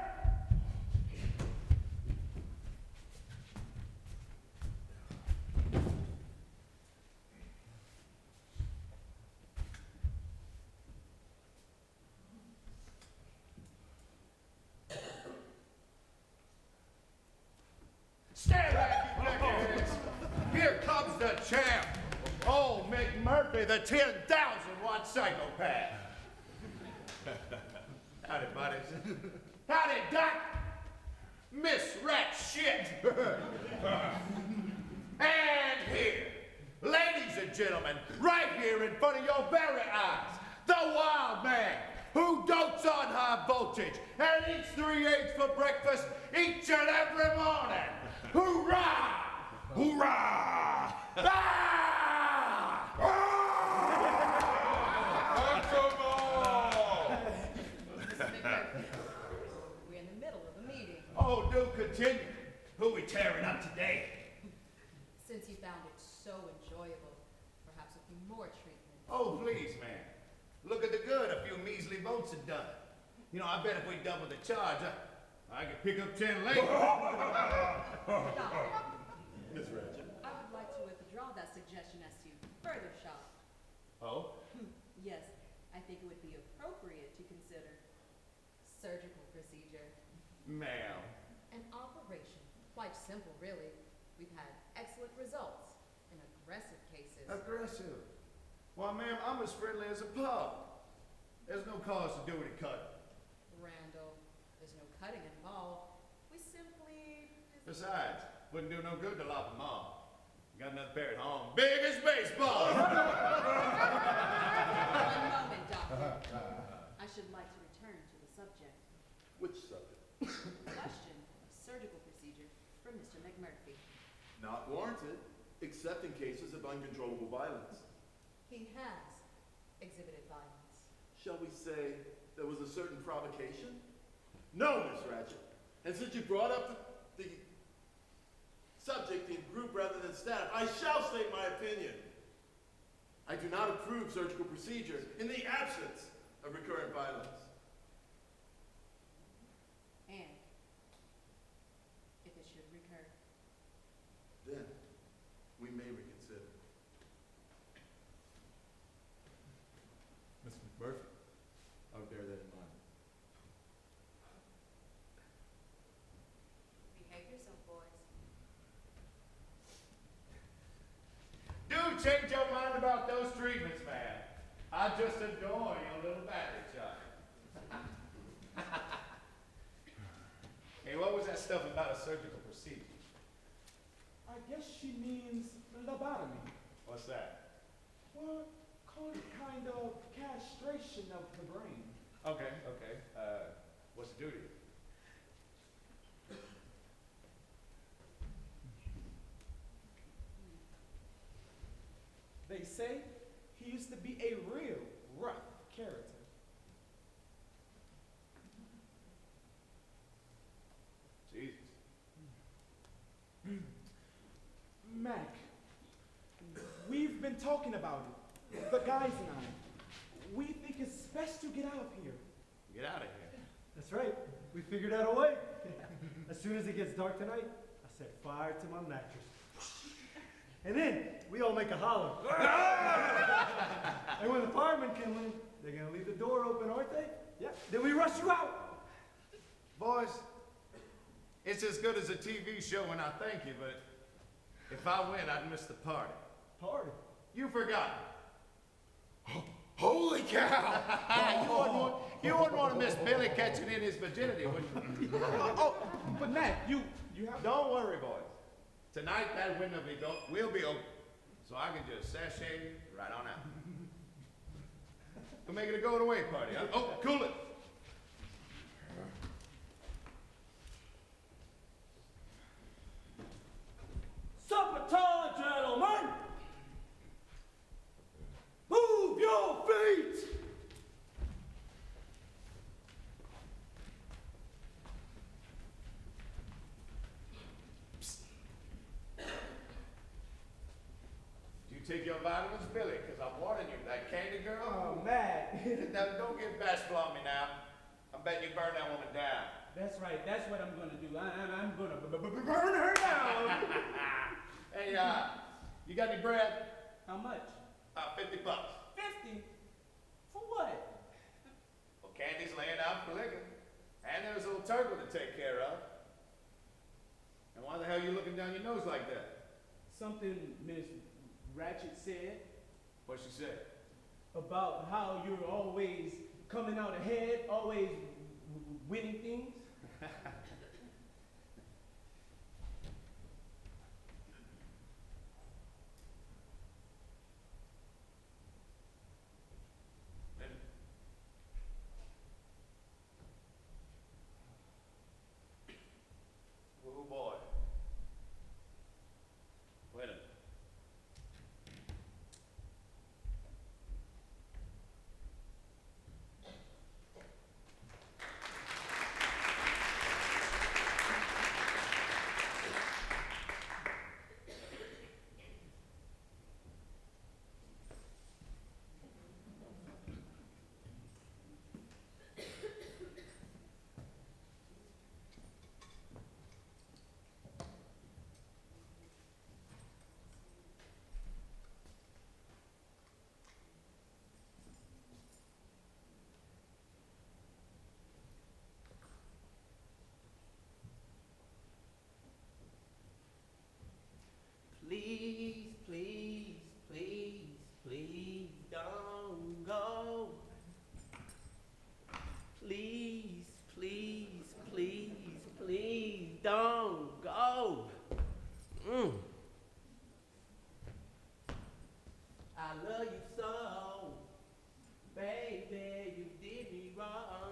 Stand back, you blackheads! Here comes the champ! Oh, McMurphy! Murphy, the 10,000-watt psychopath. Howdy, buddies. Howdy, Doc. Miss Rat Shit. And here, ladies and gentlemen, right here in front of your very eyes, the wild man who dotes on high voltage and eats 3 eggs for breakfast each and every morning. Hoorah! Hoorah! Ah! Mr. McMurphy, we're in the middle of a meeting. Oh, do continue. Who we tearing up today? Since you found it so enjoyable, perhaps a few more treatments. Oh, please, man. Look at the good a few measly votes have done. You know, I bet if we double the charge, I could pick up 10 later. Miss Ratchet. I would like to withdraw that suggestion as to further shop. Oh? Yes, I think it would be appropriate to consider surgical procedure. Ma'am. An operation. Quite simple, really. We've had excellent results in aggressive cases. Aggressive? Why, ma'am, I'm as friendly as a pug. There's no cause to do any cutting. Randall, there's no cutting involved. We simply... Besides, wouldn't do no good to lop them off. Got another pair at home, big as baseball. One moment, Doctor. I should like to return to the subject. Which subject? The question of surgical procedure for Mr. McMurphy. Not warranted, except in cases of uncontrollable violence. He has exhibited violence. Shall we say there was a certain provocation? No, Miss Ratchet. And since you brought up the subject in group rather than staff, I shall state my opinion. I do not approve surgical procedure in the absence of recurrent violence. And if it should recur. Then we may reconsider. Mr. McMurphy, I would bear that in mind. Behave yourself, boys. Do change your mind about those treatments, man. I just adore your little battery charge. Hey, what was that stuff about a surgical procedure? I guess she means lobotomy. What's that? Well, call it kind of castration of the brain. Okay, okay. What's the duty? They say he used to be a real rough character. Jesus. Mac, we've been talking about it. The guys and I. We think it's best to get out of here. Get out of here. That's right. We figured out a way. As soon as it gets dark tonight, I set fire to my mattress. And then we all make a holler. And when the firemen come in, they're gonna leave the door open, aren't they? Yeah. Then we rush you out. Boys, it's as good as a TV show and I thank you, but if I win, I'd miss the party. Party. You forgot. Holy cow! You wouldn't want to miss Billy catching in his virginity, would you? But Mac, you have. Don't worry, boys. Tonight that window will be open, so I can just sashay right on out. We'll make it a going away party, huh? Oh, cool it. Supper time, gentlemen! Move your feet! Did you take your vitamins, Billy? Because I'm warning you, that candy girl. Oh, Mac. Don't get bashful on me now. I bet you burn that woman down. That's right. That's what I'm gonna do. I'm gonna burn her down. Hey, you got any bread? How much? $50. 50? For what? Well, Candy's laying out for liquor. And there's a little turtle to take care of. And why the hell are you looking down your nose like that? Something Miss Ratchet said. What'd she say? About how you're always coming out ahead, always winning things. Oh boy. Wait a minute. Please, please, please, please don't go. Please, please, please, please don't go. I love you so, baby, you did me wrong.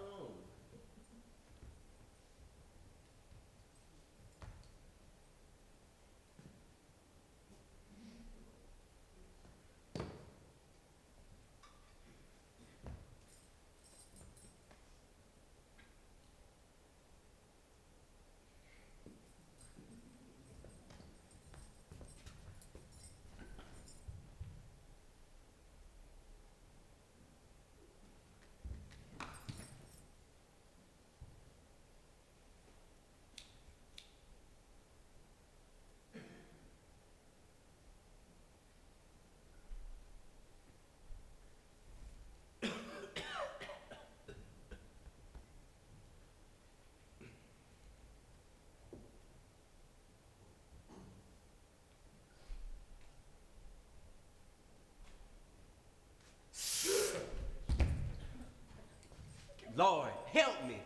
Lord, help me.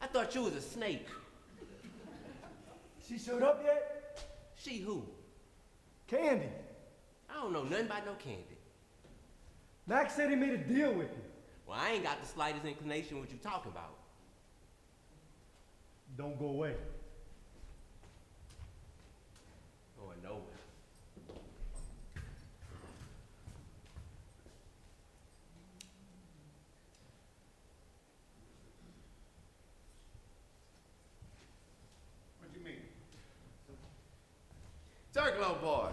I thought you was a snake. She showed up yet? She who? Candy. I don't know nothing about no Candy. Max said he made a deal with you. Well, I ain't got the slightest inclination what you talking about. Don't go away. Going nowhere. What do you mean? Turklow boy.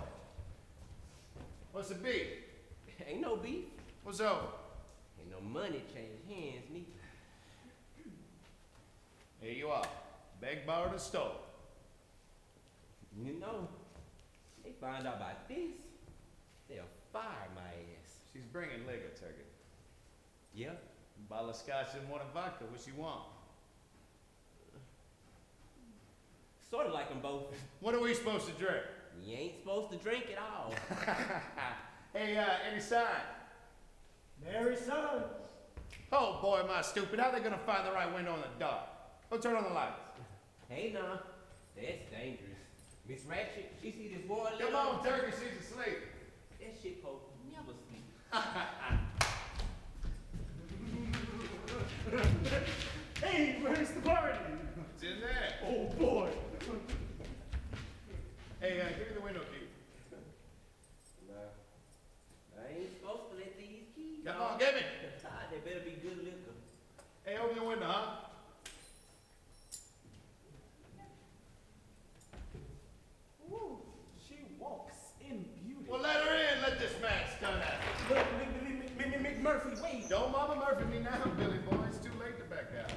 What's the beef? Ain't no beef. What's over? Ain't no money change hands, neither. Here you are. Begged, borrowed, or stole. You know, they find out about this, they'll fire my ass. She's bringing liquor, Turkey. Yeah? A bottle of scotch and one of vodka. What she want? Sort of like them both. What are we supposed to drink? You ain't supposed to drink at all. Hey, any sign? Mary's son. Oh boy, am I stupid. How they gonna find the right window in the dark? Go turn on the lights. Hey, nah, that's dangerous. Miss Ratchet, she see this boy Come on, Turkey, she's asleep. That shit poke never sleep. Hey, where's the party? It's in there. Oh boy. Hey, give me the window key. Nah, I ain't supposed to let these keys. Come on, give me. They better be good liquor. Hey, open your window, huh? Ooh, she walks in beauty. Well, let her in. Let this man stun at her. Look, McMurphy, wait. Don't Mama Murphy me now, Billy boy. It's too late to back out.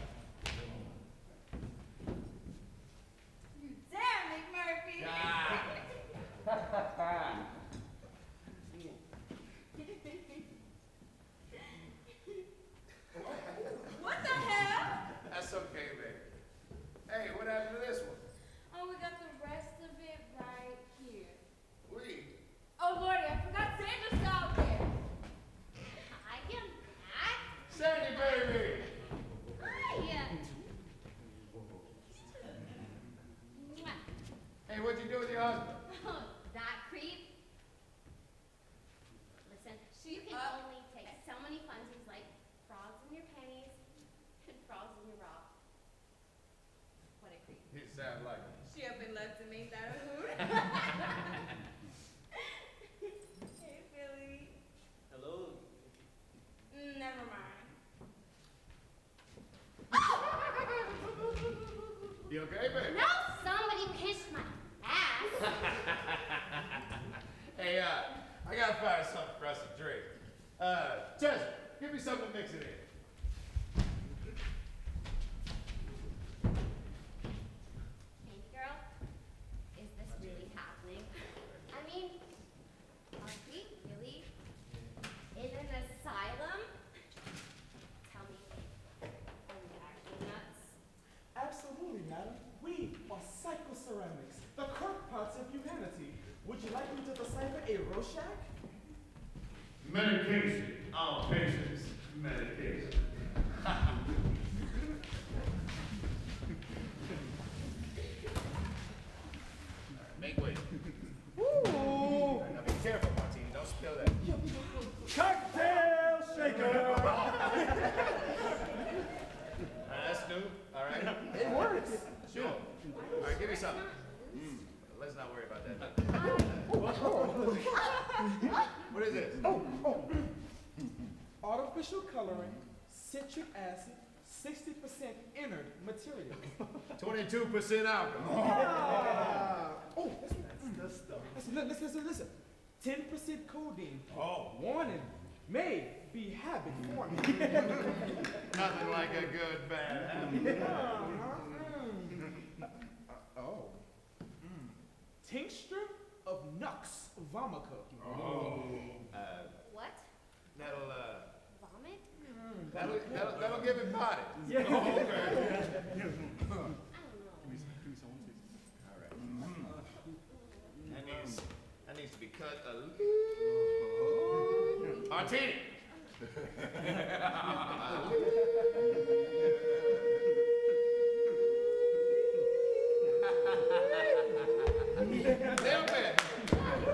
You dare, McMurphy. What the hell? husband. That creep. Listen, you can only take so many funsies like frogs in your panties and frogs in your bra. What a creep. You sound like him. She up and left to make that a hoot. Hey, Billy. Hello. Never mind. You okay, baby? No, somebody pinched my ass. Hey, I gotta find something for us to drink. Jesse, give me something to mix it in. Hey, girl, is this really happening? I mean, are we really in an asylum? Tell me, are we actually nuts? Absolutely, madam. We are psychoceramics, the crockpots of humanity. Would you like me to decipher a Rorschach? Medication. All patients, medication. Make way. Ooh! Now be careful, Martine. Don't spill that. Cocktail shaker! That's new. All right. It works. Sure. All right, give me something. Let's not worry about that. What is this? Artificial coloring, citric acid, 60% inert material. 22% alcohol. Oh, that's listen. 10% codeine. Oh. Warning, may be habit forming. Nothing like a good bad habit. Oh. Tincture of Nux vomica. What? That'll Vomit? that'll give it body. Yeah. Oh, okay. I don't know. All right. That needs to be cut a little. Martini. Little bit.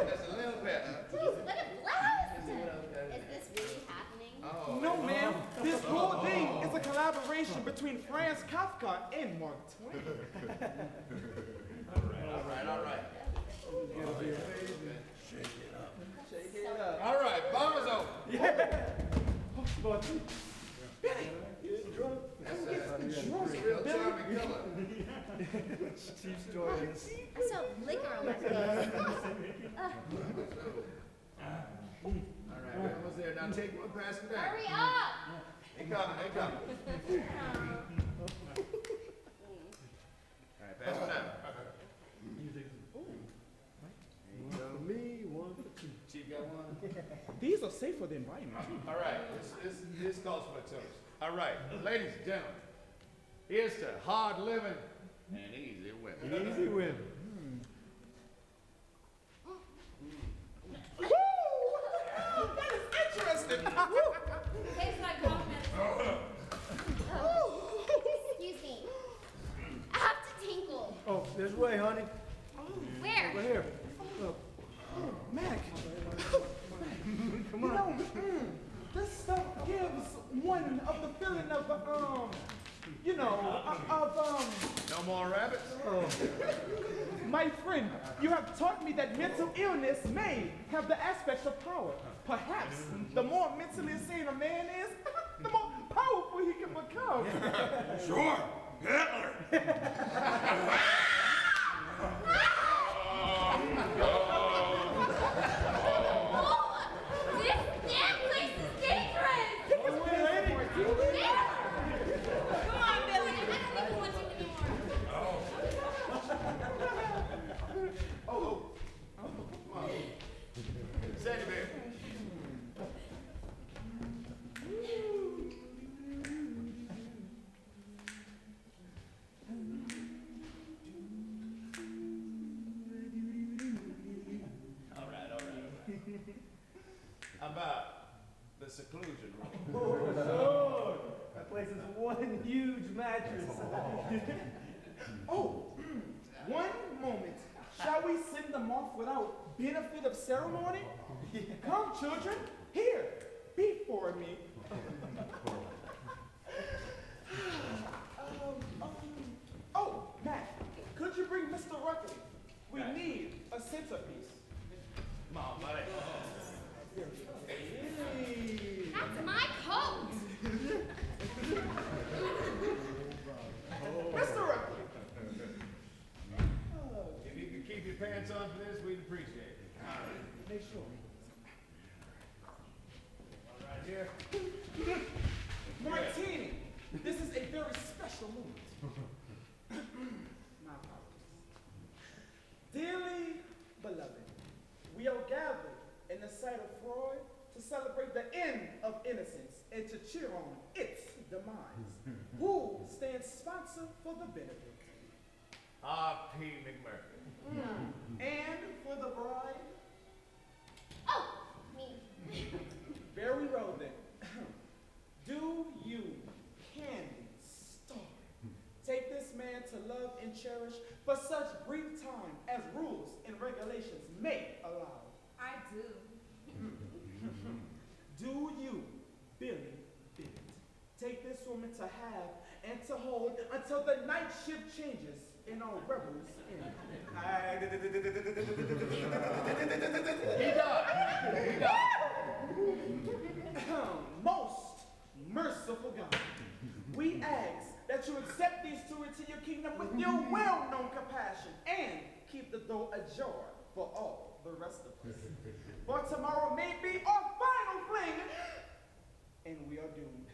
Just a little bit. Jeez, what a blast! Is this really happening? Oh. No, ma'am. This whole thing is a collaboration between Franz Kafka and Mark Twain. All right. Shake it up. All right, bars over. Yeah. Billy, That's drunk, real Billy. charming color. She's joining us. I saw liquor on my face. All right, we're almost there. Now take one, pass it down. Hurry up! They coming. All right, pass it down. Me, one for two. Chief got one. These are safe for the environment. All right, this calls for a toast. All right, ladies and gentlemen, here's to hard living and easy women. Easy win. That is interesting. Tastes like coffee. Excuse me. I have to tinkle. Oh, this way, honey. Where? Over here. Mac. Come on. This stuff gives one of the feeling of, No more rabbits? my friend, you have taught me that mental illness may have the aspects of power. Perhaps the more mentally insane a man is, the more powerful he can become. Sure, Hitler. This damn place is dangerous! Come on, Billy. I don't even want you anymore. Sandy Bear. All right. How about the seclusion room? Oh, Lord. That place is one huge mattress. Oh, one moment. Shall we send the them off without benefit of ceremony? Come, children, here, before me. Oh, Matt, could you bring Mr. Ruckley? We need a centerpiece. Mom, buddy. Hey. That's my coat. Mr. Ruckley. If you could keep your pants on for this, we'd appreciate it. All right. Make sure. All right, here. Martini, this is a very special moment. My apologies. Dearly beloved, we are gathered in the sight of Freud to celebrate the end of innocence and to cheer on its demise. Who stands sponsor for the benefit? R.P. McMurphy. And for the bride? Oh, me. Very well then. Do you, Candy Star, take this man to love and cherish for such brief time as rules and regulations may allow? I do. Do you, Billy Bennett, take this woman to have and to hold until the night shift changes in our rebels in? He died. He died. Most merciful God, we ask that you accept these two into your kingdom with your well-known compassion and keep the door ajar for all the rest of us. For tomorrow may be our final fling, and we are doomed.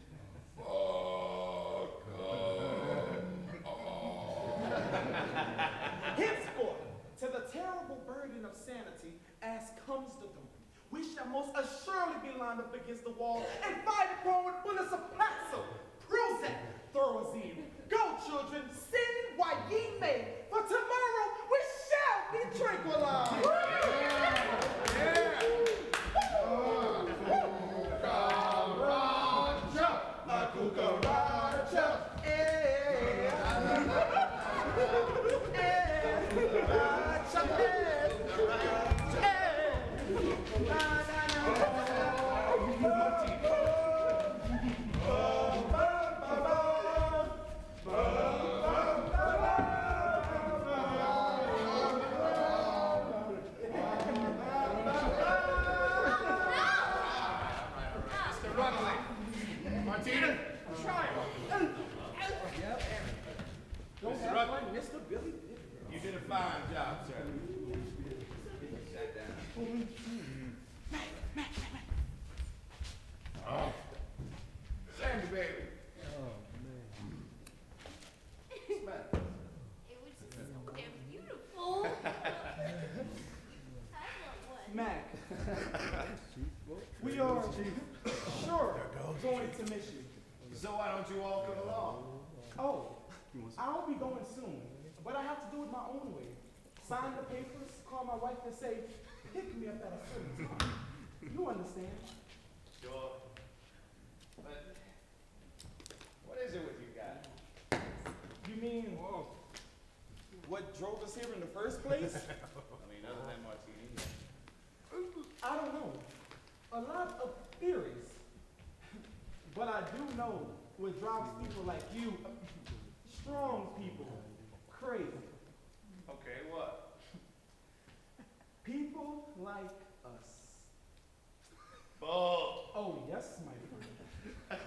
Henceforth, to the terrible burden of sanity, as comes the dawn, we shall most assuredly be lined up against the wall and fight upon with bullets of Paxil, Prozac, Thorazine. Go, children, sin while ye may, for tomorrow we shall be tranquilized. Mr. Billy Bennett. You did a fine job, sir. Sat down. Oh. Sandy, baby. Oh, man. Smell. It was just so damn beautiful. I want one. Mac, we are sure going to miss you. So why don't you all come along? Oh, I'll be going soon, but I have to do it my own way. Sign the papers, call my wife and say, pick me up at a certain time. You understand? Sure. But what is it with you guys? You mean, what drove us here in the first place? I mean, other than martini. I don't know. A lot of theories. But I do know what drives people like you, strong people, crazy. Okay, what? People like us. Bull. Oh, yes, my friend.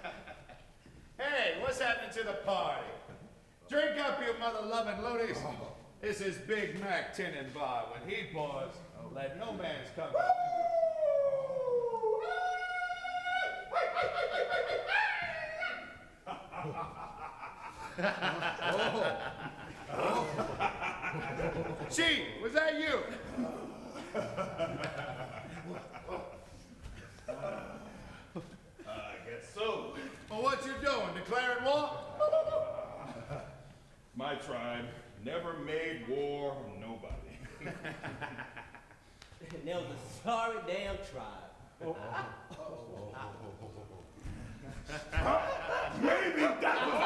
Hey, what's happening to the party? Drink up, you mother-loving loonies. This is Big Mac Tin and Bar. When he pours, let no man's come. Chief, was that you? I guess so. Well, what you doing? Declaring war? My tribe never made war on nobody. And there was a sorry damn tribe. Maybe that was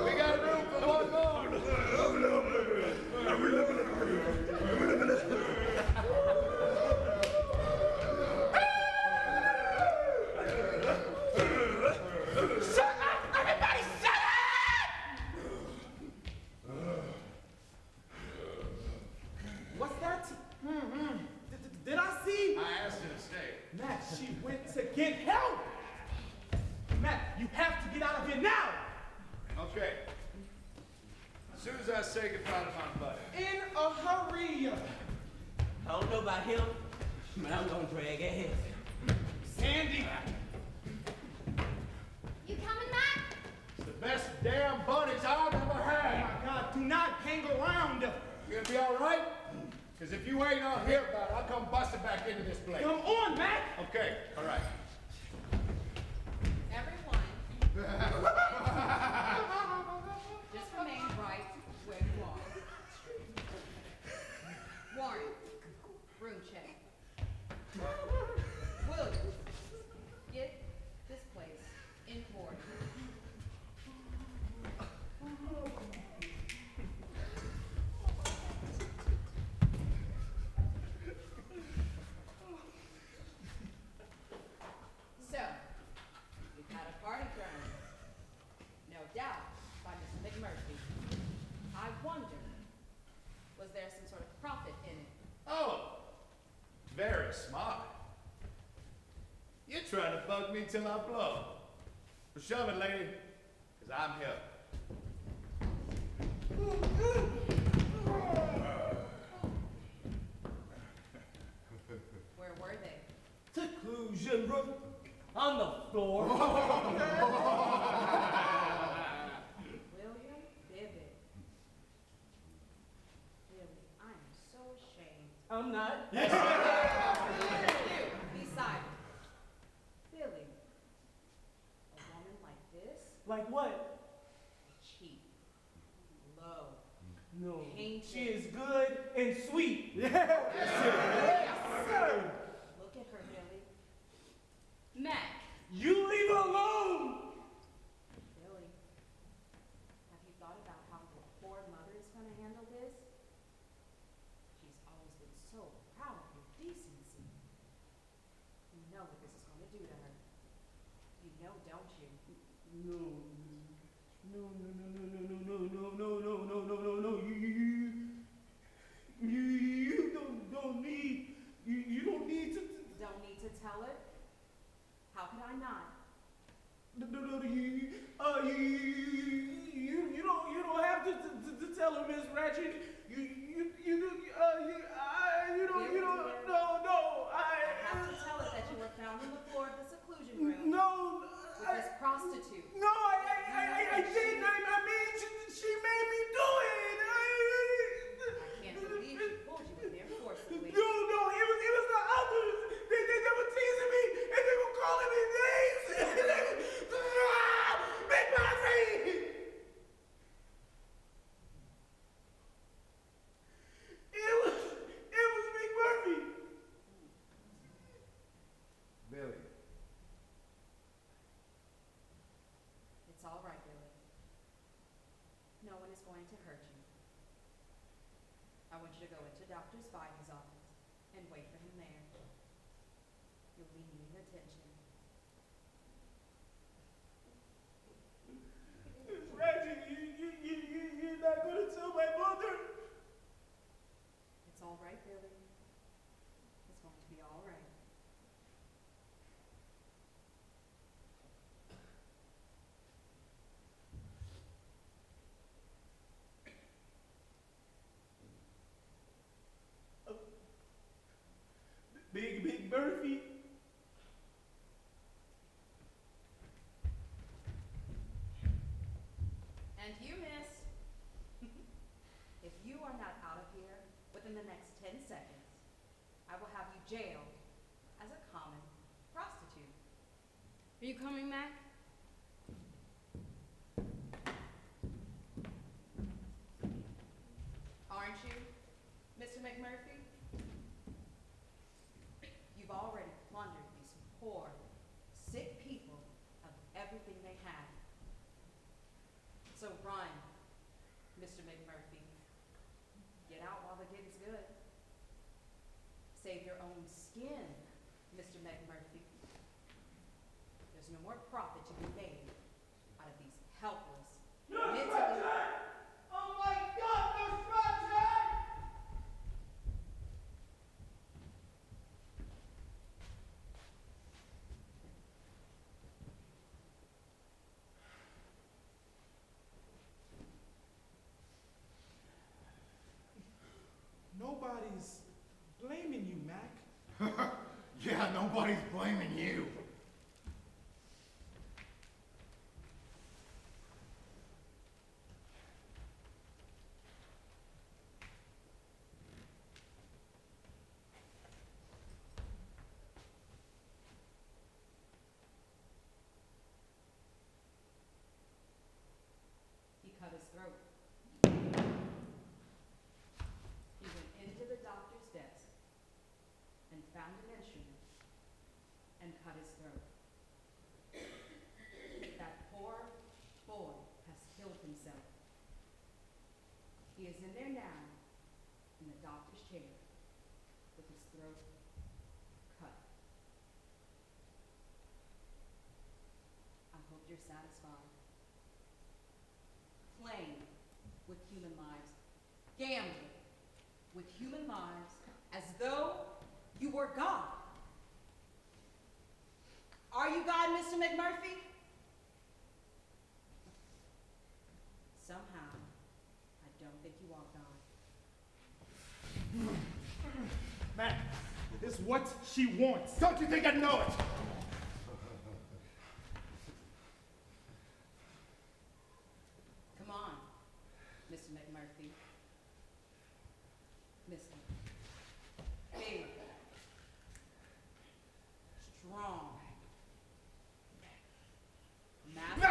We got room for one more. Shut up! Everybody shut up! What's that? Did I see? I asked her to stay. Matt, she went to get help! Matt, you have to get out of here now! Okay. As soon as I say goodbye to my buddy. In a hurry! I don't know about him, but I'm gonna drag ass. Sandy! You coming back? It's the best damn buddies I've ever Oh had. my God, do not hang around! You gonna be all right? Because if you ain't out here about it, I'll come busting back into this place. Come on, Matt! Okay, all right. Everyone, just remain right where you are. Warren, room check. Williams, get this place in order. So, we've had a party thrown, no doubt, by Mr. McMurphy. I wonder, was there some sort of profit in it? Oh, very smart. You're trying to bug me till I blow. Well, shove it, lady, because I'm here. Where were they? Seclusion, bro. On the floor. William Bibbit. Really, I'm so ashamed. I'm not. You, be silent. Billy, a woman like this, Like what? cheap, low, No. painted. She is good and sweet. Yeah. Yes, sir. Look at her, Billy. Mac. You leave her alone. Billy, have you thought about how your poor mother is going to handle this? She's always been so proud of your decency. You know what this is going to do to her. You know, don't you? No. No, no, no, no, no, no, no, no, no, no, no, no, no. You don't need. You don't need to. Don't need to tell her? How could I not? No, you don't have to tell her, Miss Ratchet. I have to tell her that you were found on the floor of the seclusion room. No, with this prostitute. No, I didn't. I mean, she made me do it. I can't believe she pulled you in there forcibly. No, it was the others. They were teasing me and they were calling me names. McMurphy! It was McMurphy. Billy. It's all right, Billy. No one is going to hurt you. I want you to go into Dr. Spivey's office and wait for him there. You'll be needing attention. Reggie, you're not going to tell my mother? It's all right, Billy. It's going to be all right. Big Murphy. And you, miss, if you are not out of here within the next 10 seconds, I will have you jailed as a common prostitute. Are you coming, Mac? Aren't you, Mr. McMurphy? You've already plundered these poor, sick people of everything they had. So run, Mr. McMurphy. Get out while the getting's good. Save your own skin, Mr. McMurphy. There's no more profit to be made out of these helpless, mentally... Oh my God, Nurse Ratchet! Nobody's blaming you, Mac. Yeah, nobody's blaming you. He cut his throat. He went into the doctor's desk and found an instrument and cut his throat. That poor boy has killed himself. He is in there now, in the doctor's chair, with his throat cut. I hope you're satisfied. Playing with human lives, gambling with human lives as though you were God. Are you God, Mr. McMurphy? Somehow, I don't think you are God. Mac, it's what she wants. Don't you think I know it? Come on, Mr. McMurphy. Mr. Big, strong, master.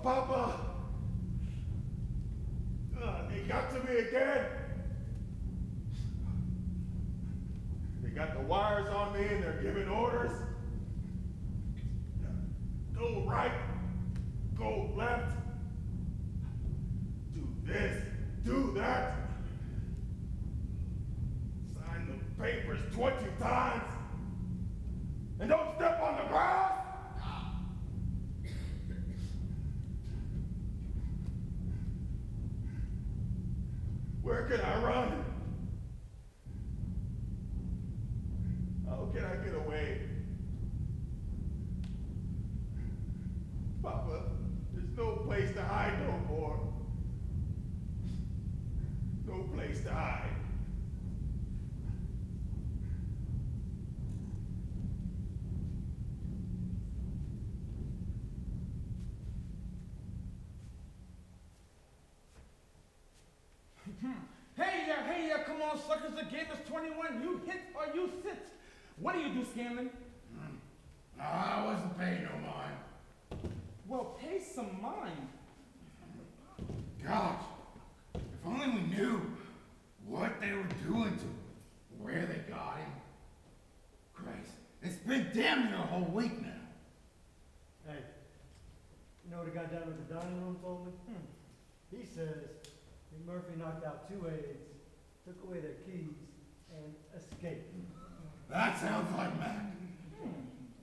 Papa! They got to me again. They got the wires on me and they're giving orders. Go right, go left. Do this, do that. Sign the papers 20 times. And don't step on the grass. Where can I run? How can I get away? Papa, there's no place to hide no more. No place to hide. Hey ya, come on, suckers, the game is 21. You hit or you sit. What do you do, Scanlon? I wasn't paying no mind. Well, pay some mind. Gosh, if only we knew what they were doing to him, where they got him. Christ, it's been damn near a whole week now. Hey, you know what a guy down in the dining room told me? He says McMurphy knocked out 2 aides, took away their keys, and escaped. That sounds like Mac.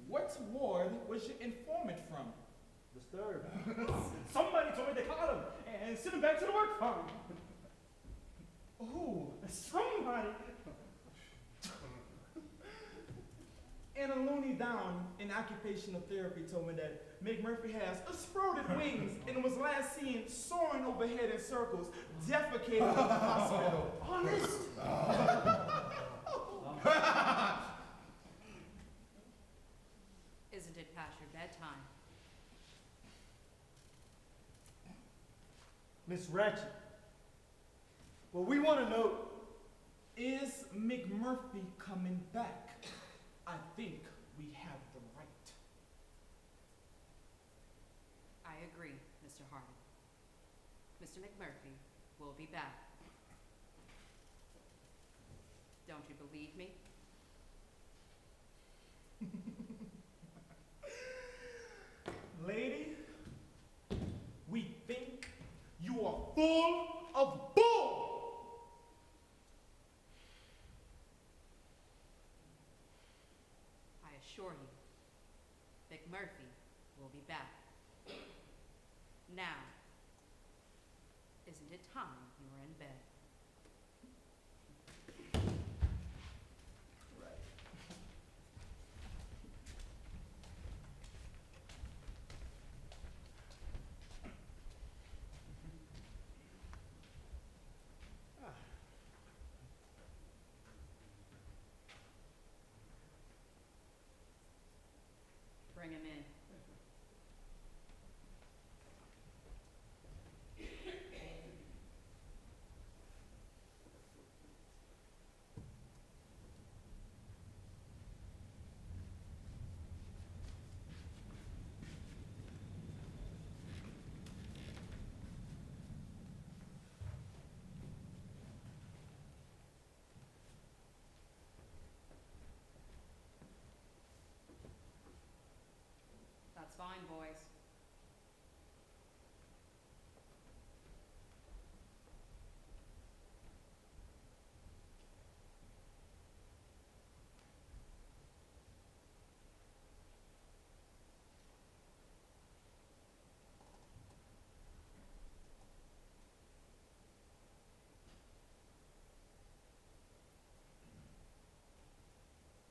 What's Ward was your informant from? Disturbed. Somebody told me to call him and send him back to the work farm. Ooh, somebody. And a loony down in occupational therapy told me that McMurphy has exploded wings and was last seen soaring overhead in circles, defecating in the hospital. Honest? Isn't it past your bedtime? Miss Ratchet, what we want to know, Is McMurphy coming back? I think we have the right. I agree, Mr. Harding. Mr. McMurphy will be back. Don't you believe me? Lady, we think you are full of bull. I assure you, McMurphy will be back. Now, isn't it time you were in bed? Bring him in. That's fine, boys.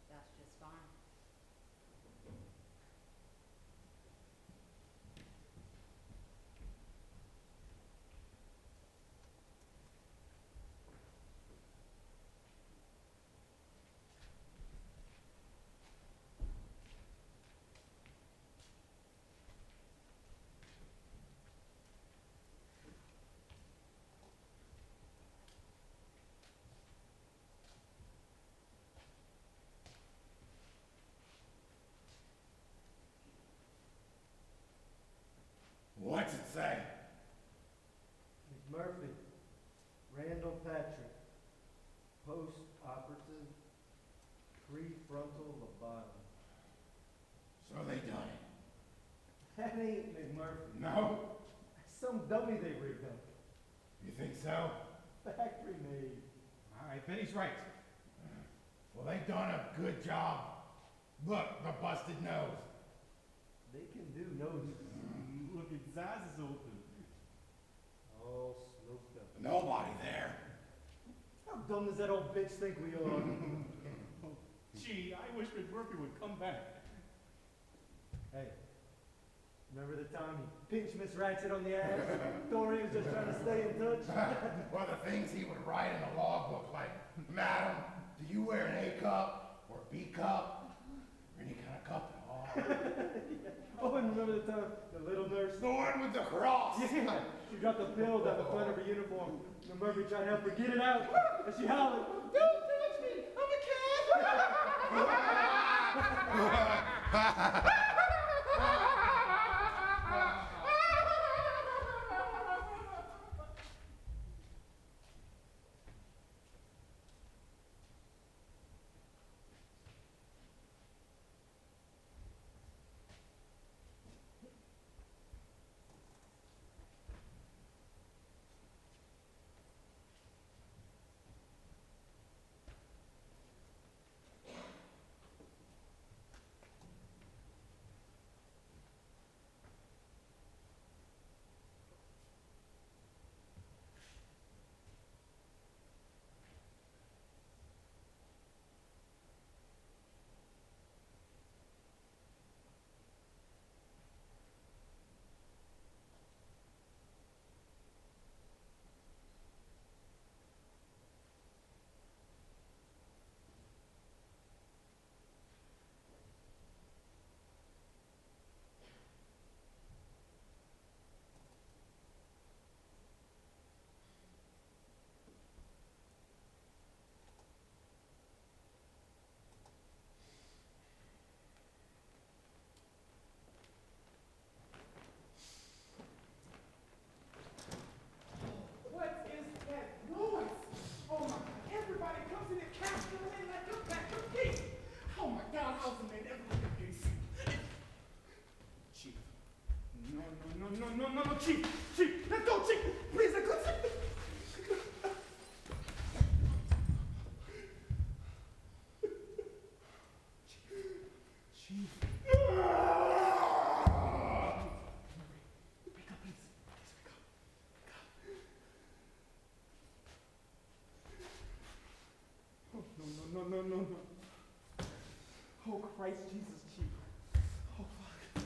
That's just fine. What's it say? McMurphy, Randall Patrick, post-operative prefrontal lobotomy. So they done it. That ain't McMurphy. No? Some dummy they rigged up. You think so? Factory made. I bet he's right. Well, they done a good job. Look, the busted nose. They can do noses. Look, his eyes is open. All snooped up. Nobody there. How dumb does that old bitch think we are? Gee, I wish McMurphy would come back. Hey, remember the time he pinched Miss Ratchet on the ass? Thought he was just trying to stay in touch? Well, the things he would write in the logbook, like, Madam, do you wear an A cup or a B cup or any kind of cup at all? Oh, and remember the time the little nurse? The one with the cross. Yeah, she dropped a pill down the front of her uniform. And Murphy tried to help her get it out, and she hollered, "Don't touch me! I'm a cat!" no, Chief, let's go, Chief, please, let's go, Chief. Chief. Wake up, please. Oh, no. Oh, Christ Jesus, Chief. Oh, fuck.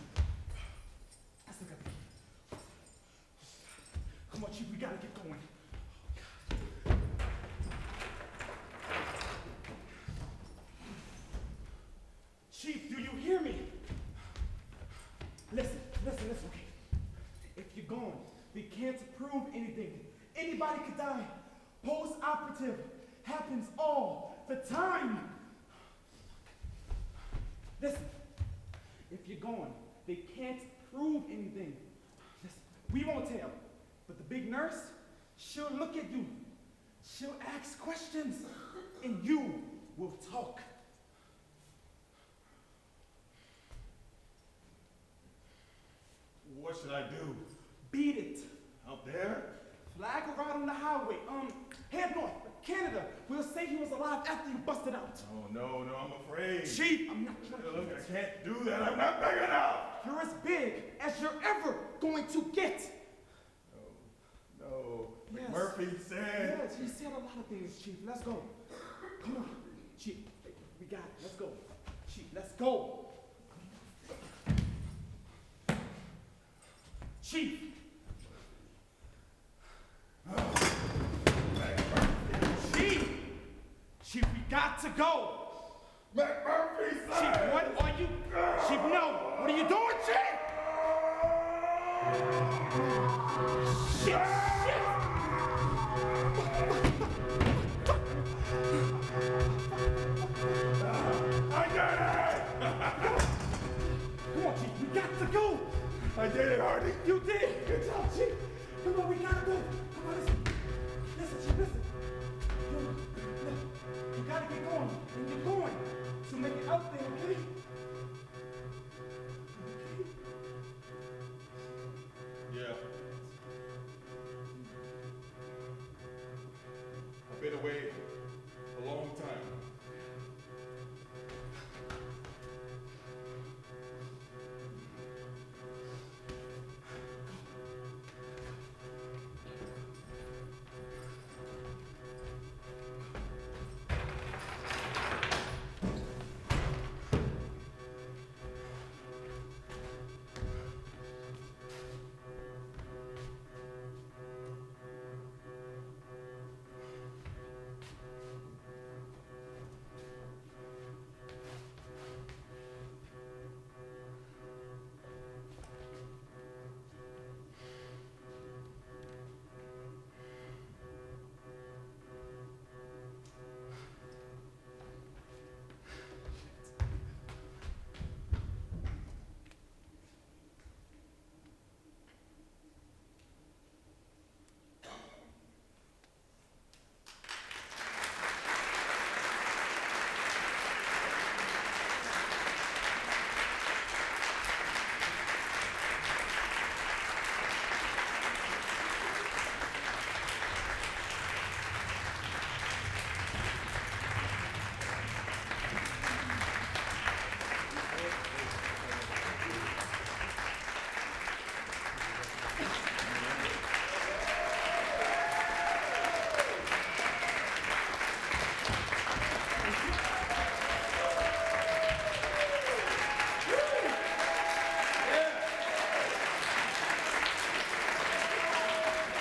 I still got the key. Come on, Chief, we gotta get going. Chief, do you hear me? Listen, okay. If you're gone, they can't prove anything. Anybody could die. Post-operative happens all the time. Listen, if you're gone, they can't prove anything. Listen, we won't tell, but the big nurse, she'll look at you. She'll ask questions, and you will talk. What should I do? Beat it. Out there? Flag her out on the highway. Head north, Canada. We'll say he was alive after you busted out. Oh, no, I'm afraid. Chief, I'm not trying to... Look, I can't do that. I'm not big enough. You're as big as you're ever going to get. No. Yes. McMurphy said. Yes, he said a lot of things, Chief. Let's go. Come on. Chief, we got it. Let's go. Chief, let's go. Chief. Chief, we got to go. McMurphy said. Chief, what are you? Chief, no. What are you doing, Chief? Shit. I did it! Come on, Chief, we got to go. I did it, Hardy. You did. Good job, Chief. Come on, we gotta go. Come on, listen. Listen, Chief, listen. You gotta get going. And you're going. So make it out there, okay? Yeah. I've been away